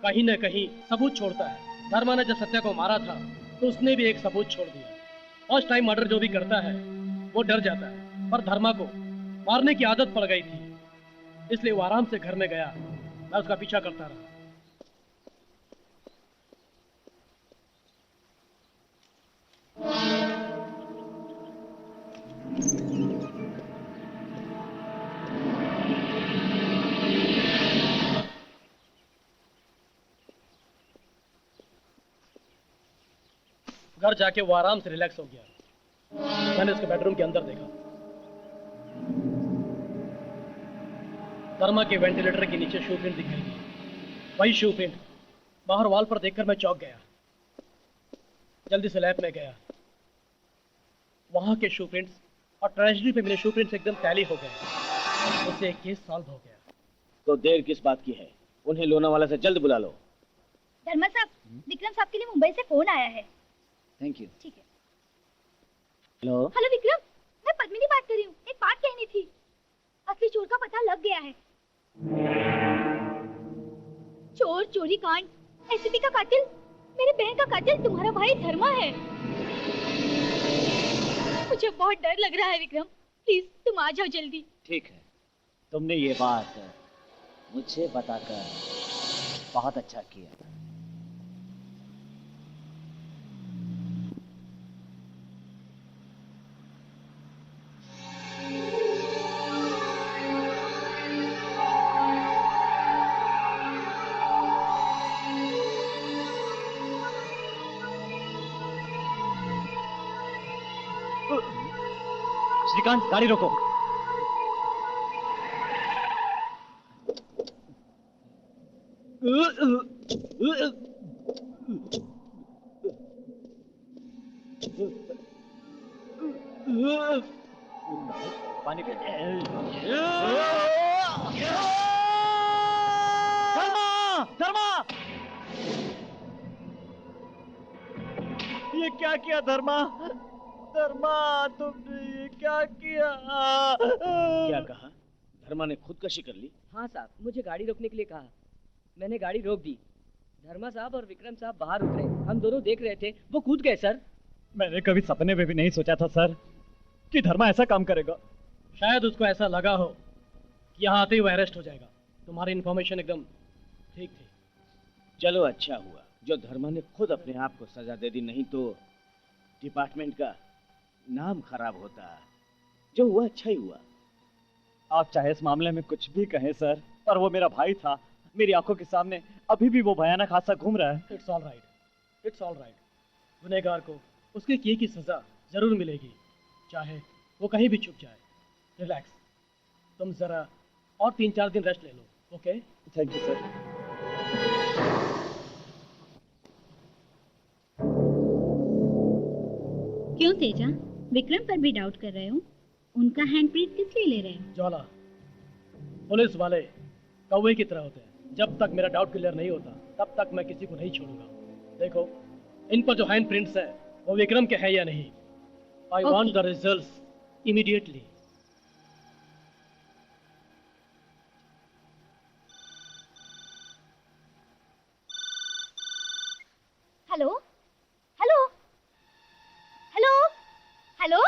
कहीं न कहीं सबूत छोड़ता है। धर्मा ने जब सत्या को मारा था तो उसने भी एक सबूत छोड़ दिया। फर्स्ट टाइम मर्डर जो भी करता है वो डर जाता है, पर धर्मा को मारने की आदत पड़ गई थी, इसलिए वो आराम से घर में गया। मैं उसका पीछा करता रहा। घर जाके वो आराम से रिलैक्स हो गया। मैंने उसके बेडरूम के अंदर देखा। धर्मा के वेंटिलेटर के नीचे शू प्रिंट दिखाई दी। वही शू प्रिंट बाहर वॉल पर देखकर मैं चौंक गया। जल्दी से लैब में गया। वहां के शू प्रिंट्स और ट्रेजरी पे मिले शू प्रिंट्स एकदम टैली हो गए। उससे एक केस सॉल्व हो गया। तो देर किस बात की है? उन्हें लोनावाला से जल्द बुला लो। धर्मा साहब, विक्रम साहब के लिए मुंबई से फोन आया है। Thank you. ठीक है। हेलो। हेलो विक्रम, मैं पद्मिनी बात कर रही हूँ। एक बात कहनी थी। असली चोर का पता लग गया है। चोर, चोरी कांड, एसीपी का कातिल, मेरे बहन का कातिल तुम्हारा भाई धर्मा है। मुझे बहुत डर लग रहा है विक्रम, प्लीज तुम आ जाओ जल्दी। ठीक है, तुमने ये बात मुझे बताकर बहुत अच्छा किया। श्रीकांत, गाड़ी रोको। पानी पी। धर्मा, धर्मा, ये क्या किया धर्मा? धर्मा, तुमने ये क्या किया? क्या कहा? धर्मा ने खुदकशी कर ली? हाँ साहब, मुझे गाड़ी रोकने के लिए कहा। मैंने गाड़ी रोक दी। धर्मा साहब और विक्रम साहब बाहर उतरे। हम दोनों देख रहे थे, वो कूद गए सर। मैंने कभी सपने में भी नहीं सोचा था सर कि धर्मा ऐसा काम करेगा। शायद उसको ऐसा लगा हो कि यहाँ आते ही वो अरेस्ट हो जाएगा। तुम्हारी इन्फॉर्मेशन एकदम ठीक थी। चलो अच्छा हुआ जो धर्मा ने खुद अपने आप को सजा दे दी, नहीं तो डिपार्टमेंट का नाम खराब होता। जो हुआ अच्छा ही हुआ। आप चाहे इस मामले में कुछ भी कहें सर, पर वो मेरा भाई था। मेरी आंखों के सामने अभी भी वो भयानक हादसा घूम रहा है। It's all right, it's all right. गुनहगार को उसके किए की सजा जरूर मिलेगी, चाहे वो कहीं भी छुप जाए। रिलैक्स, तुम जरा और 3-4 दिन रेस्ट ले लो। ओके? Thank you sir. क्यों तेजा, विक्रम पर भी डाउट कर रहे हो? उनका हैंडप्रिंट किस लिए ले रहे हो? ज्वाला, पुलिस वाले कौवे की तरह होते हैं। जब तक मेरा डाउट क्लियर नहीं होता तब तक मैं किसी को नहीं छोड़ूंगा। देखो, इन पर जो हैंड प्रिंट्स है वो विक्रम के हैं या नहीं। I want the results immediately. Hello hello hello hello,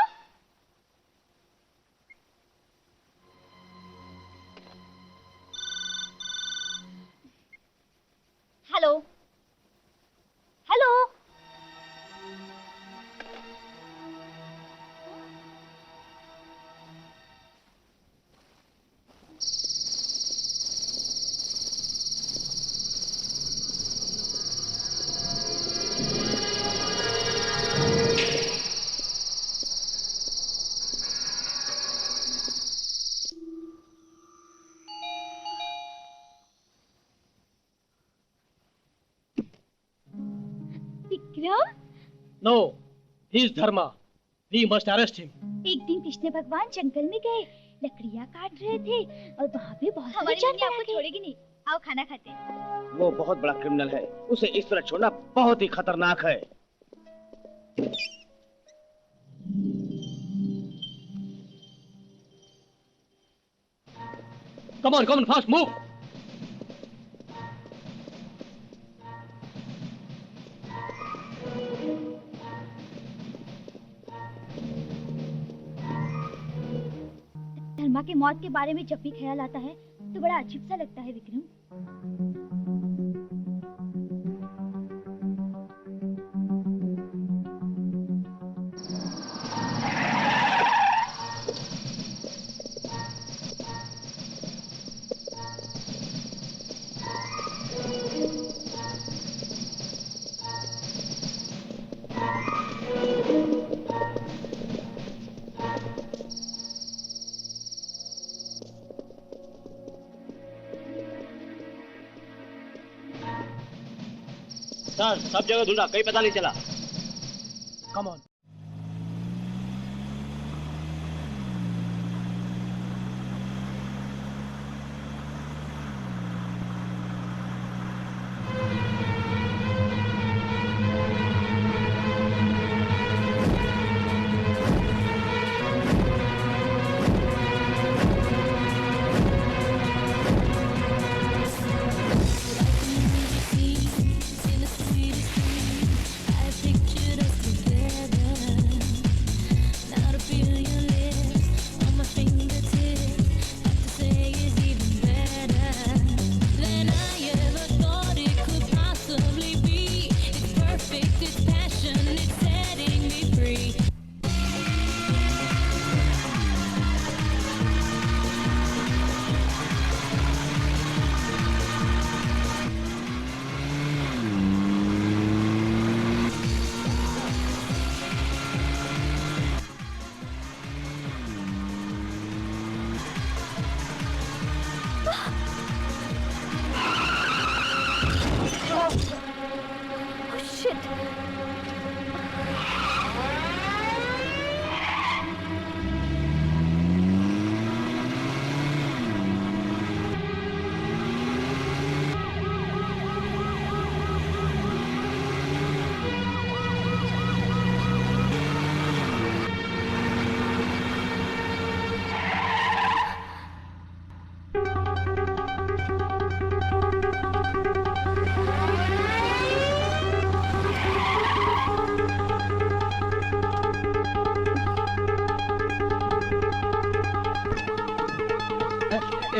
hello hello, Vikram? No, he is Dharma. We must arrest him. एक दिन कृष्ण भगवान जंगल में गए, लकड़ियाँ काट रहे थे और वहाँ पे बहुत सारे हमारी जानवर आपको आ गए। छोड़ेगी नहीं। आओ खाना खाते हैं। वो बहुत बड़ा क्रिमिनल है, उसे इस तरह छोड़ना बहुत ही खतरनाक है। Come on fast move. Dharma के मौत के बारे में जब भी ख्याल आता है तो बड़ा अजीब सा लगता है विक्रम। सर, सब जगह ढूंढा, कहीं पता नहीं चला। Come on.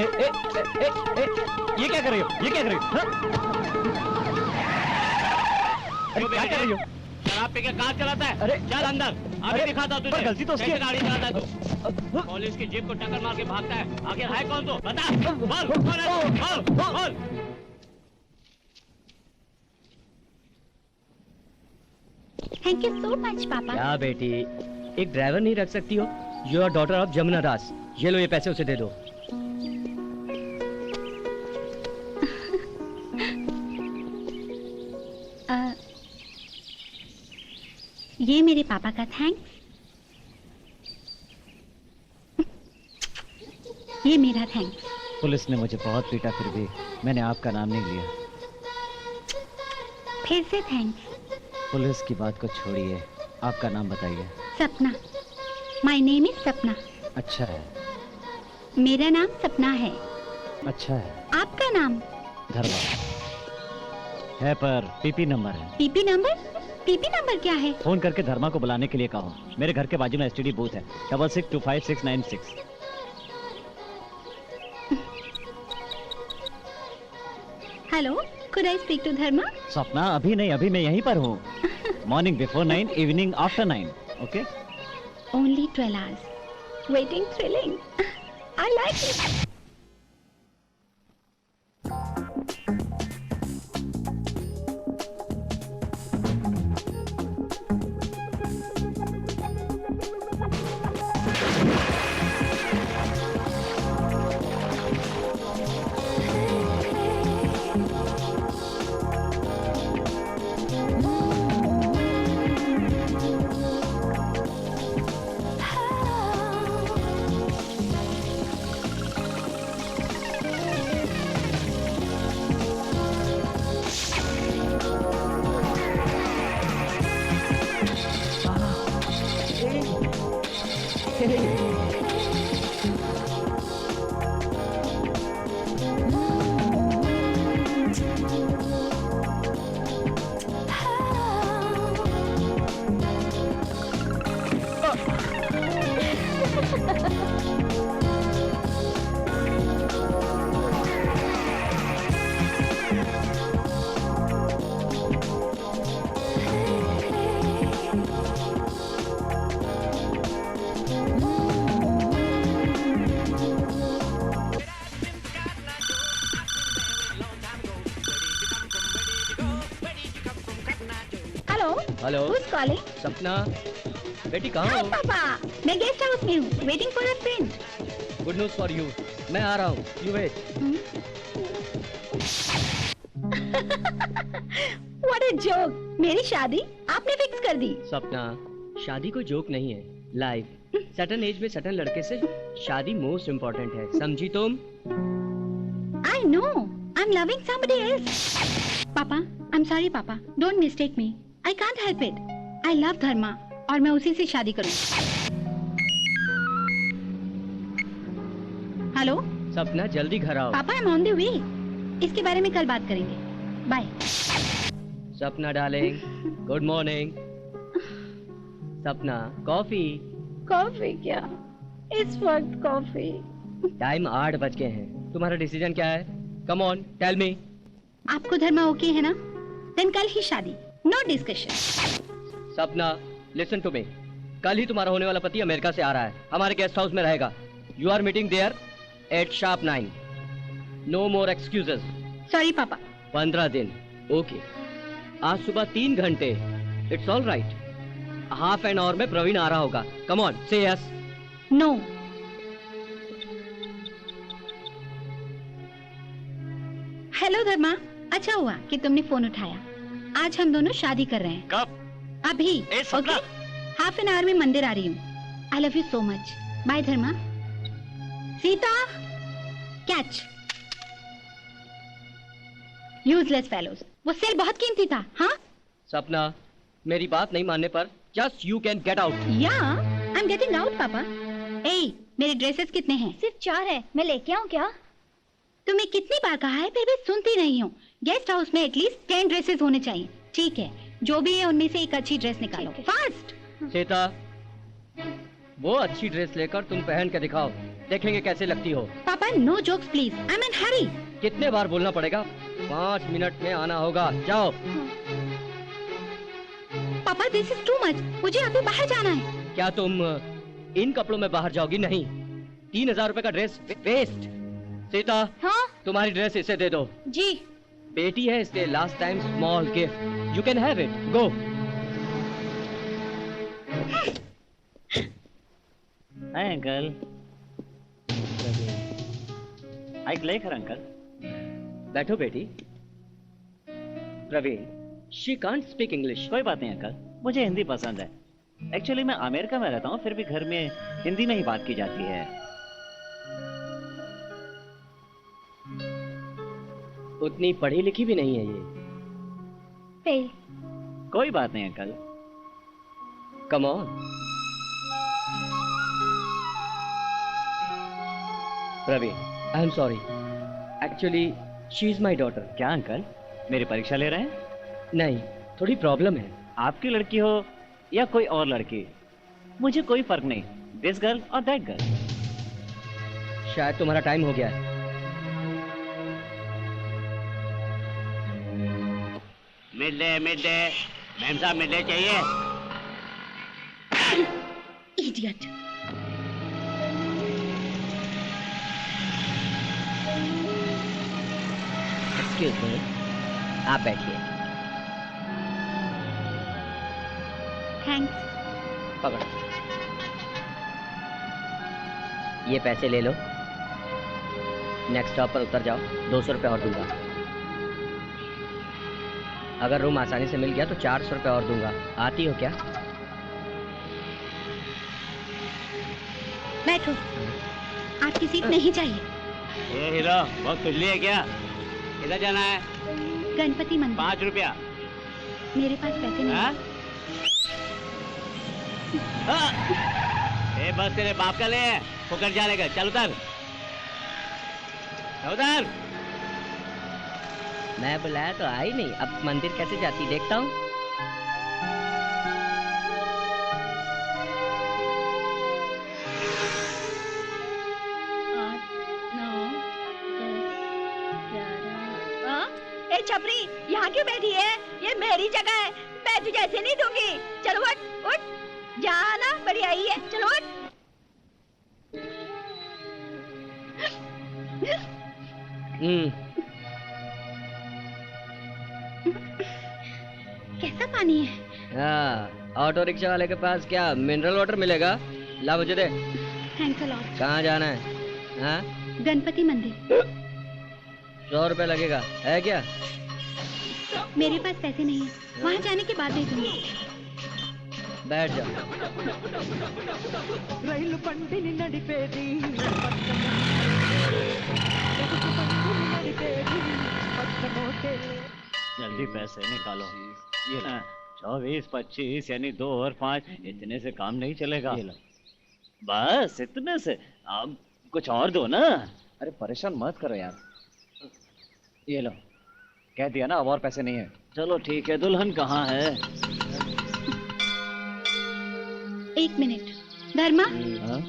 ये क्या कर रही हो? ये क्या कर रही हो? हाँ? अरे क्या कर रही हो? शराब पी के कार चलाता है? अरे चल अंदर, अभी दिखाता हूं तुझे। गलती तो उसकी है। गाड़ी चलाता है तू? पुलिस की जीप को टक्कर मार के भागता है। आखिर है कौन तू? बता, बोल, कौन है तू? बोल, बोल। थैंक यू सो मच पापा। क्या बेटी, एक ड्राइवर नहीं रख सकती हो? You are daughter of Jamuna Das. ये लो, ये पैसे उसे दे दो। ये मेरे पापा का थैंक्स। ये मेरा थैंक्स। पुलिस ने मुझे बहुत पीटा, फिर भी मैंने आपका नाम नहीं लिया। फिर से थैंक्स। पुलिस की बात को छोड़िए, आपका नाम बताइए। सपना। माय नेम इज सपना। अच्छा है। मेरा नाम सपना है। अच्छा है। आपका नाम? धर्मा है, पर पीपी नंबर है। PP number? पीपी नंबर क्या है? फोन करके धर्मा को बुलाने के लिए कहो। मेरे घर के बाजू में एसटीडी बूथ है, 66256996। Hello, could I speak to धर्मा? सपना अभी नहीं, अभी मैं यहीं पर हूँ। Morning before 9, evening after 9। Okay? Only 12 hours. Waiting thrilling. I like it. Hello. Who's calling? सपना, बेटी कहाँ हो? पापा, मैं गेस्ट हाउस में हूँ, waiting for a friend. Good news for you, मैं आ रहा हूँ, you wait. What a joke! मेरी शादी आपने फिक्स कर दी। सपना, शादी कोई जोक नहीं है, लाइफ। सटन एज में सटन लड़के से शादी मोस्ट इम्पोर्टेंट है, समझी तुम? I know, I'm loving somebody else. पापा, I'm sorry पापा, don't mistake me. I can't help it. I love धर्मा और मैं उसी से शादी करूँगी। हेलो? सपना जल्दी घर आओ। पापा, I'm on the way. इसके बारे में कल बात करेंगे। बाय। सपना डार्लिंग, गुड मॉर्निंग। सपना, कॉफी। कॉफी क्या? इस वक्त कॉफी? टाइम 8 बज गए हैं। तुम्हारा डिसीजन क्या है? Come on, tell me. आपको धर्मा ओके है ना? देन कल ही शादी, no discussion. Sapna, listen to me. कल ही तुम्हारा होने वाला पति अमेरिका से आ रहा है, हमारे गेस्ट हाउस में रहेगा। You are meeting there at sharp 9। No more excuses. Sorry papa. 15 दिन, ओके। आज सुबह 3 घंटे, it's all right. Half an hour में प्रवीण आ रहा होगा। Come on, say yes. No. Hello Dharma, अच्छा हुआ कि तुमने फोन उठाया। आज हम दोनों शादी कर रहे हैं। कब? अभी। ओके? हाफ एन आवर में मंदिर आ रही हूँ। I love you so much. Bye Dharma. Sita, catch. Useless fellows. वो सेल बहुत कीमती था, हाँ? सपना, मेरी बात नहीं मानने पर just you can get out. या, आई एम गेटिंग आउट पापा। ए, मेरे ड्रेसेस कितने हैं? सिर्फ 4 है, मैं लेके आऊँ क्या? तुम्हें कितनी बार कहा है, फिर भी सुनती नहीं हूँ। गेस्ट हाउस में एटलीस्ट 10 ड्रेसेस होने चाहिए। ठीक है, जो भी है उनमें से एक अच्छी ड्रेस निकालो, फास्ट। सीता, वो अच्छी ड्रेस लेकर तुम पहन के दिखाओ, देखेंगे कैसे लगती हो। पापा पापा no jokes please, I am in hurry. कितने बार बोलना पड़ेगा? 5 मिनट में आना होगा, जाओ। पापा दिस इज टू मच, मुझे अभी बाहर जाना है। क्या तुम इन कपड़ों में बाहर जाओगी? नहीं, 3000 रुपए का ड्रेस वेस्ट। सीता, हाँ? तुम्हारी ड्रेस इसे दे दो। जी। बेटी है इसलिए last time small gift, you can have it, go. Hi uncle. Hi लेकर अंकल। बैठो बेटी। Praveen, she can't speak English. कोई बात नहीं अंकल, मुझे हिंदी पसंद है। एक्चुअली मैं अमेरिका में रहता हूँ, फिर भी घर में हिंदी में ही बात की जाती है। उतनी पढ़ी लिखी भी नहीं है ये। फेल। कोई बात नहीं uncle. Come on. Praveen, I am sorry, actually she is my daughter. क्या अंकल, मेरी परीक्षा ले रहे हैं? नहीं, थोड़ी प्रॉब्लम है। आपकी लड़की हो या कोई और लड़की, मुझे कोई फर्क नहीं, दिस गर्ल और दैट गर्ल। शायद तुम्हारा टाइम हो गया है। मिड डे मैम साहब, मिड डे चाहिए। इडियट। एक्सक्यूज मी, आप बैठिए। थैंक्स। पकड़ो, ये पैसे ले लो, नेक्स्ट स्टॉप पर उतर जाओ, 200 रुपये और दूंगा। अगर रूम आसानी से मिल गया तो 400 रुपये और दूंगा। आती हो क्या? बैठो, आपकी सीट नहीं चाहिए। ये हीरो, बहुत खुजली है क्या? किधर जाना है? गणपति मंदिर। 5 रुपया। मेरे पास पैसे नहीं है। ये बस तेरे बाप का ले है, फुकट जाने का। चल उतर, उतर। मैं बुलाया तो आई नहीं, अब मंदिर कैसे जाती देखता हूँ। ए छपरी, यहाँ क्यों बैठी है? ये मेरी जगह है, मैं तुझे ऐसे नहीं दूंगी। चलो उठ उठ, जाना बड़ी आई है, चलो उठ। कैसा पानी है? हाँ, ऑटो रिक्शा वाले के पास क्या मिनरल वाटर मिलेगा? ला मुझे दे। Thanks a lot. कहाँ जाना है? हाँ? गणपति मंदिर। 100 रुपये लगेगा, है क्या? मेरे पास पैसे नहीं है, वहाँ जाने के बाद दे दूंगी। बैठ जाओ। रैलु पंडिनी नडिपेदी जल्दी पैसे निकालो। ये 24, 25 यानी 2 और 5, इतने से काम नहीं चलेगा। बस इतने से, अब कुछ और दो ना। अरे परेशान मत करो यार। ये लो, कह दिया ना, अब और पैसे नहीं है। चलो ठीक है, दुल्हन कहाँ है? 1 मिनट। धर्मा, हाँ?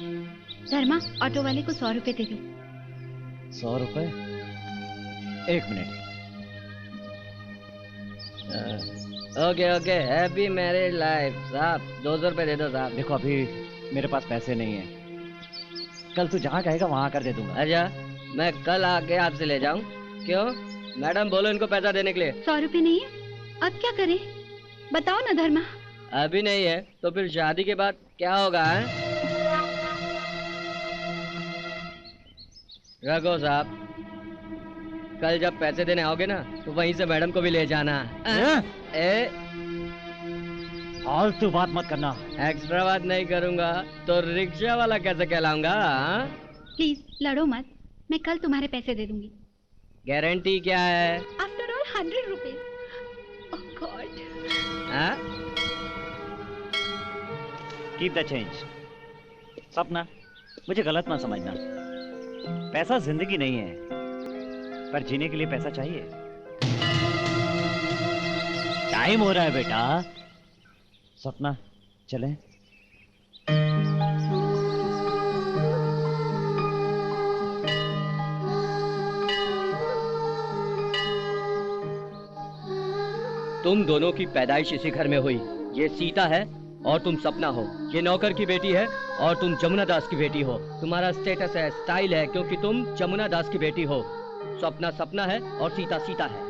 धर्मा, ऑटो वाले को 100 रुपए दे दो। 100 रुपए? 1 minute. Okay okay, happy marriage life. साहब 200 रुपए दे दो साहब। देखो अभी मेरे पास पैसे नहीं है, कल तू जहाँ कहेगा वहाँ कर दे दूंगा। अच्छा, मैं कल आके आपसे ले जाऊं? क्यों मैडम, बोलो इनको पैसा देने के लिए। 100 रुपए नहीं है, अब क्या करें? बताओ ना धर्मा। अभी नहीं है तो फिर शादी के बाद क्या होगा? रखो साहब, कल जब पैसे देने आओगे ना तो वहीं से मैडम को भी ले जाना। फालतू बात मत करना। एक्स्ट्रा बात नहीं करूंगा तो रिक्शा वाला कैसे कहलाऊंगा? प्लीज लड़ो मत, मैं कल तुम्हारे पैसे दे दूंगी। गारंटी क्या है? After all 100 rupees. Oh God. Keep the change. सपना, मुझे गलत ना समझना, पैसा जिंदगी नहीं है, पर जीने के लिए पैसा चाहिए। टाइम हो रहा है बेटा। सपना, चलें? तुम दोनों की पैदाइश इसी घर में हुई। ये सीता है और तुम सपना हो। ये नौकर की बेटी है और तुम जमुना दास की बेटी हो। तुम्हारा स्टेटस है, स्टाइल है, क्योंकि तुम जमुना दास की बेटी हो। सपना सपना है और सीता सीता है।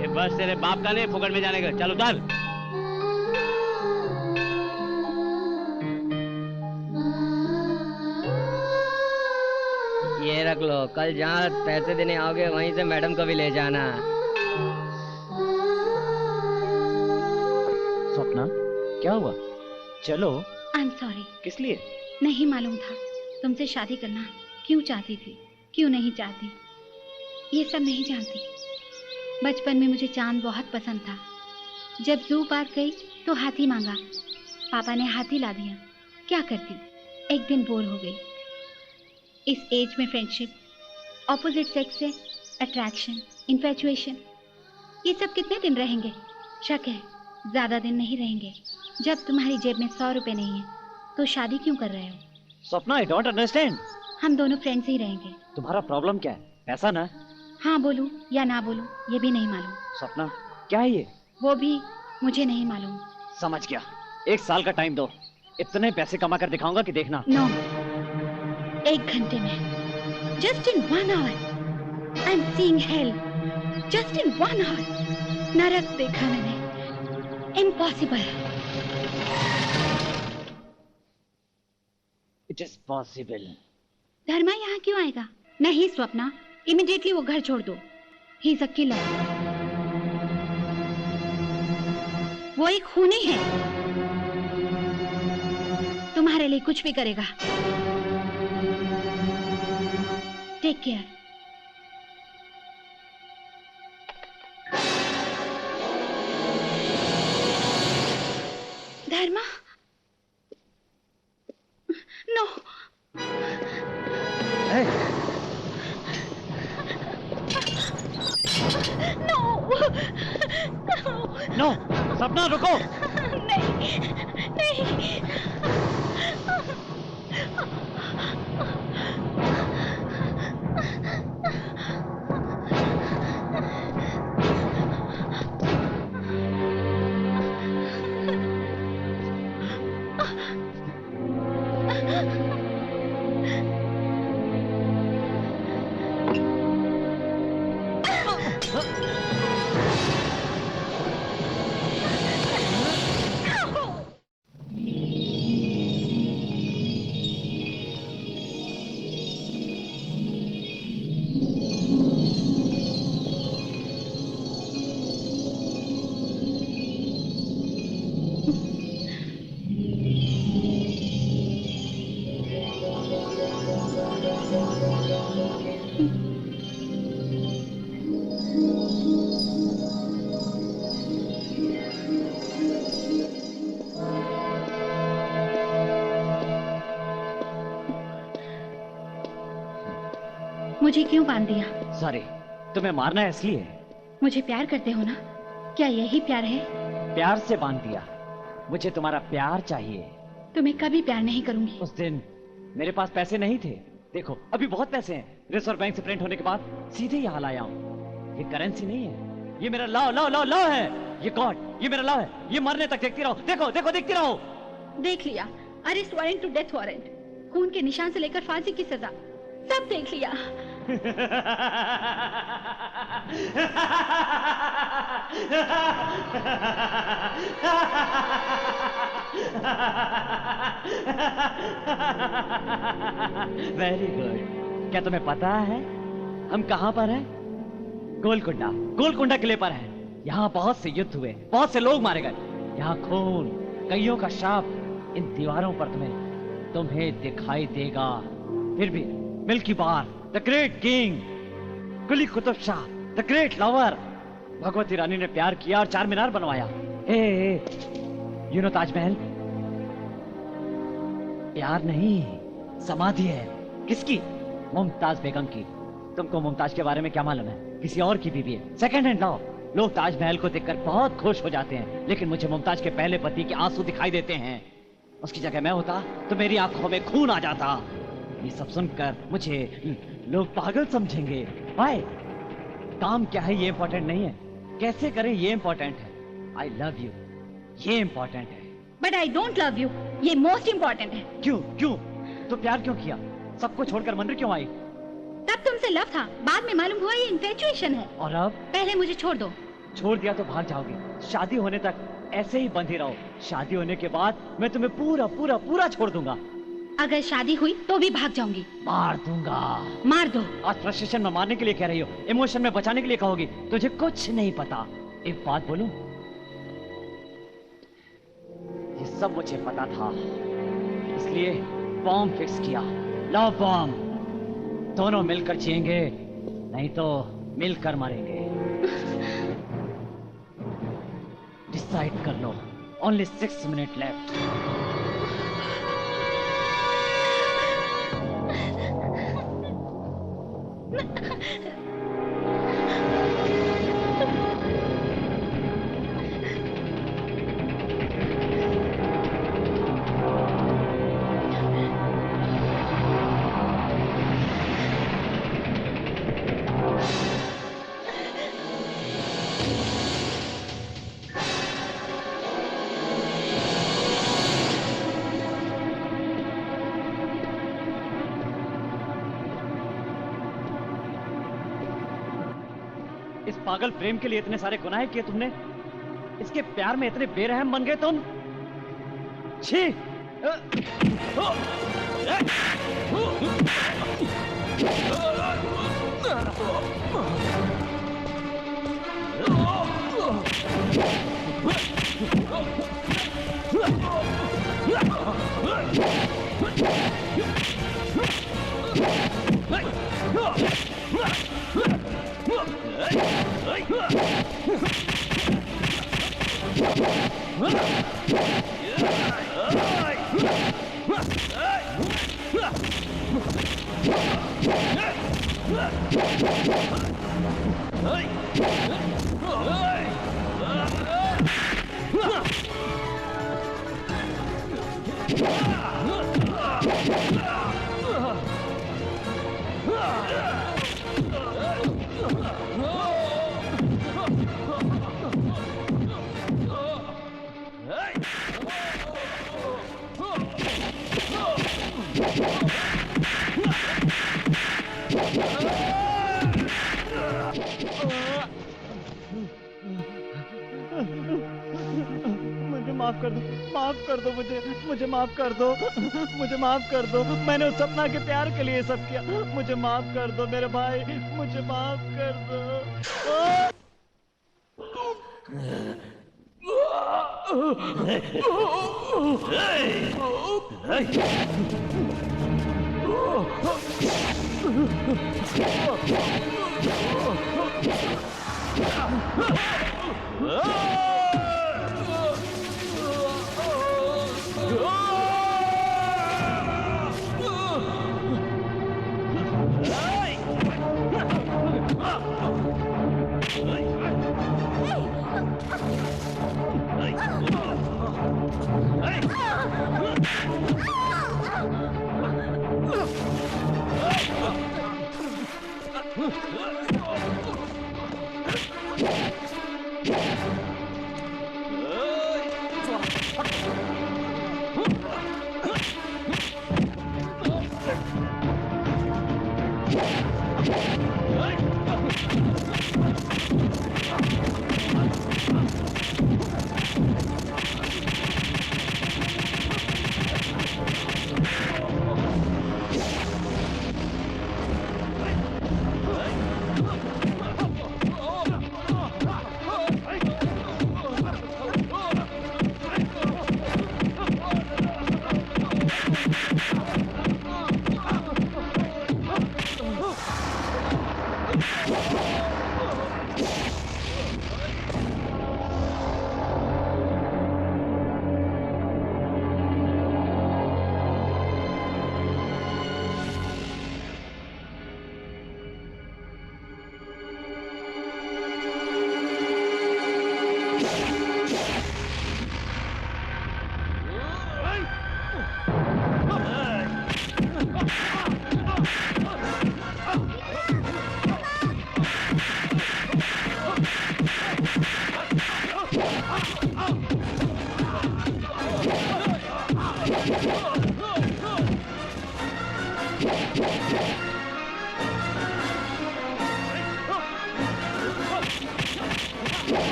ये बस तेरे बाप का नहीं, फुकट में जाने का। चल उतर। ये रख लो, कल जहाँ पैसे देने आओगे वहीं से मैडम को भी ले जाना। सपना, क्या हुआ? चलो। आई एम सॉरी। किस लिए? नहीं मालूम था तुमसे शादी करना क्यों चाहती थी, क्यों नहीं चाहती, ये सब नहीं जानती। बचपन में मुझे चांद बहुत पसंद था। जब जू पार्क गई तो हाथी मांगा, पापा ने हाथी ला दिया। क्या करती, एक दिन बोर हो गई। इस एज में फ्रेंडशिप, ऑपोजिट सेक्स से अट्रैक्शन, इन्फैचुएशन, ये सब कितने दिन रहेंगे? शक है ज्यादा दिन नहीं रहेंगे। जब तुम्हारी जेब में 100 रुपए नहीं है तो शादी क्यों कर रहे हो? सपना, आई डोंट अंडरस्टैंड। हम दोनों फ्रेंड्स ही रहेंगे। तुम्हारा प्रॉब्लम क्या है? पैसा ना? हाँ बोलूं या ना बोलूं ये भी नहीं मालूम। सपना, क्या है ये? वो भी मुझे नहीं मालूम। समझ गया, 1 साल का टाइम दो, इतने पैसे कमा कर दिखाऊंगा कि देखना। नो, 1 घंटे में, just in 1 hour I am seeing hell. Just in 1 hour नरक देखा मैंने। Impossible. It is possible. Dharma यहाँ क्यों आएगा? नहीं स्वप्ना, इमीडिएटली वो घर छोड़ दो। He is a killer. वो एक खूनी है, तुम्हारे लिए कुछ भी करेगा। Take care. Dharma, no. No, Sapna रुको। नहीं, नहीं। मुझे क्यों बांध दिया? सॉरी, तुम्हें मारना है इसलिए। मुझे प्यार करते हो ना? क्या यही प्यार है? प्यार से बांध दिया। मुझे तुम्हारा प्यार चाहिए। तुम्हें कभी प्यार नहीं करूंगी। उस दिन मेरे पास पैसे नहीं थे, देखो अभी बहुत पैसे हैं। रिजर्व बैंक से प्रिंट होने के बाद सीधे यहाँ लाया हूँ। ये करेंसी नहीं है, ये मेरा लॉ लॉ लॉ लॉ है। ये गॉड, ये मेरा लॉ है। ये मरने तक देखती रहो। देखो देखो देखती रहो। देख लिया, arrest warrant to death warrant, खून के निशान से लेकर फांसी की सजा, सब देख लिया। Very good. क्या तुम्हें पता है हम कहाँ पर हैं? गोलकुंडा, गोलकुंडा किले पर हैं। यहाँ बहुत से युद्ध हुए, बहुत से लोग मारे गए। यहाँ खून, कईयों का शाप इन दीवारों पर तुम्हें दिखाई देगा। फिर भी milky bar, the great king, Quli Qutub Shah, the great lover, Bhagwati Rani ने प्यार किया और 4 मीनार बनवाया। You know Taj Mahal? प्यार नहीं, समाधि है। किसकी? मुमताज बेगम की। तुमको मुमताज के बारे में क्या मालूम है? किसी और की बीवी है, सेकंड हैंड लव। लोग ताजमहल को देखकर बहुत खुश हो जाते हैं, लेकिन मुझे मुमताज के पहले पति के आंसू दिखाई देते हैं। उसकी जगह मैं होता तो मेरी आंखों में खून आ जाता। ये सब सुनकर मुझे लोग पागल समझेंगे। भाई काम क्या है ये इम्पोर्टेंट नहीं है, कैसे करें ये इम्पोर्टेंट है। आई लव यू ये इम्पोर्टेंट है। But I don't love you ये मोस्ट इम्पोर्टेंट है। क्यों क्यों? तो प्यार क्यों किया? सबको छोड़कर मंदिर क्यों आई? तब तुमसे लव था, बाद में मालूम हुआ ये इन्फेचुएशन है। और अब? पहले मुझे छोड़ दो। छोड़ दिया तो भाग जाओगे। शादी होने तक ऐसे ही बंधी रहो। शादी होने के बाद मैं तुम्हें पूरा पूरा पूरा छोड़ दूंगा। अगर शादी हुई तो भी भाग जाऊंगी। मार दूंगा। मार दो। आज फ्रस्ट्रेशन में मारने के लिए कह रही हो, इमोशन में बचाने के लिए कहोगी। तुझे कुछ नहीं पता। एक बात बोलूं, ये सब मुझे पता था, इसलिए बॉम्ब फिक्स किया। Love bomb. दोनों मिलकर जिएंगे, नहीं तो मिलकर मरेंगे। डिसाइड कर लो। Only 6 minute left. पागल प्रेम के लिए इतने सारे गुनाह किए तुमने, इसके प्यार में इतने बेरहम बन गए तुम। छी! माफ कर दो मुझे माफ कर दो, मुझे माफ कर दो। मैंने उस सपना के प्यार के लिए सब किया। मुझे माफ कर दो मेरे भाई, मुझे माफ कर दो।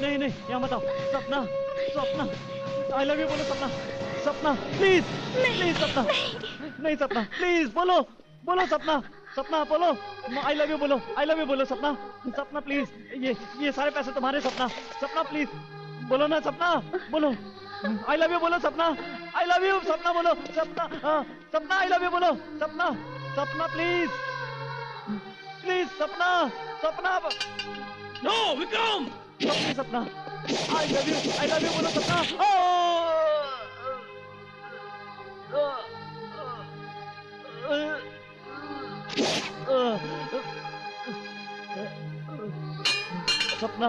नहीं नहीं, यहाँ मत आओ। सपना, सपना, आई लव यू बोलो सपना, सपना प्लीज, प्लीज सपना, नहीं सपना प्लीज बोलो, बोलो सपना, सपना बोलो, आई लव यू बोलो, आई लव यू बोलो सपना, सपना प्लीज, ये सारे पैसे तुम्हारे सपना, सपना प्लीज बोलो ना सपना, बोलो आई लव यू बोलो सपना, आई लव यू सपना बोलो, सपना, सपना आई लव यू बोलो, सपना, सपना प्लीज, प्लीज सपना, सपना, नो विक्रम, सपना, आई लव यू बोलो सपना, सपना, सपना,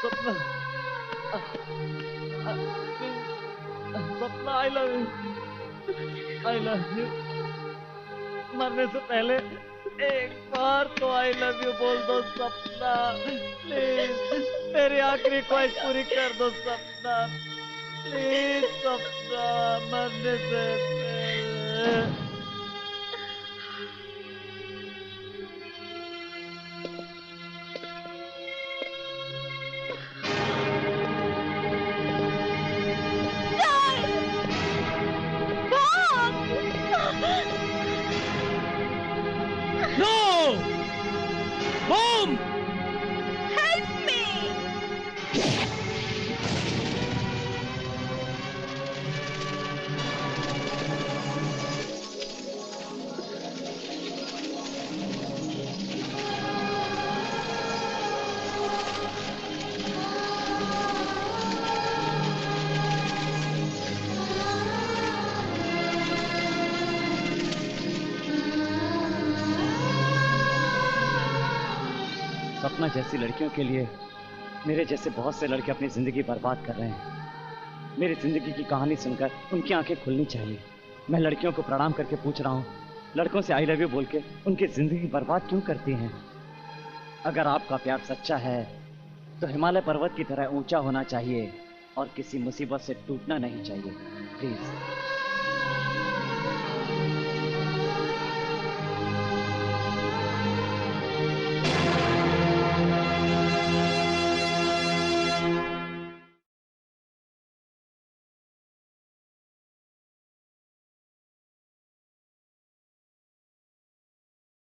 सपना, सपना आई लव यू, मरने से पहले एक बार तो आई लव यू बोल दो सपना, प्लीज मेरी आखिरी ख्वाहिश पूरी कर दो सपना, प्लीज सपना, मरने से पहले। No! Mom! Help me! सपना जैसी लड़कियों के लिए मेरे जैसे बहुत से लड़के अपनी जिंदगी बर्बाद कर रहे हैं। मेरी जिंदगी की कहानी सुनकर उनकी आंखें खुलनी चाहिए। मैं लड़कियों को प्रणाम करके पूछ रहा हूँ, लड़कों से आई लव यू बोल के उनकी जिंदगी बर्बाद क्यों करती हैं? अगर आपका प्यार सच्चा है तो हिमालय पर्वत की तरह ऊंचा होना चाहिए और किसी मुसीबत से टूटना नहीं चाहिए। प्लीज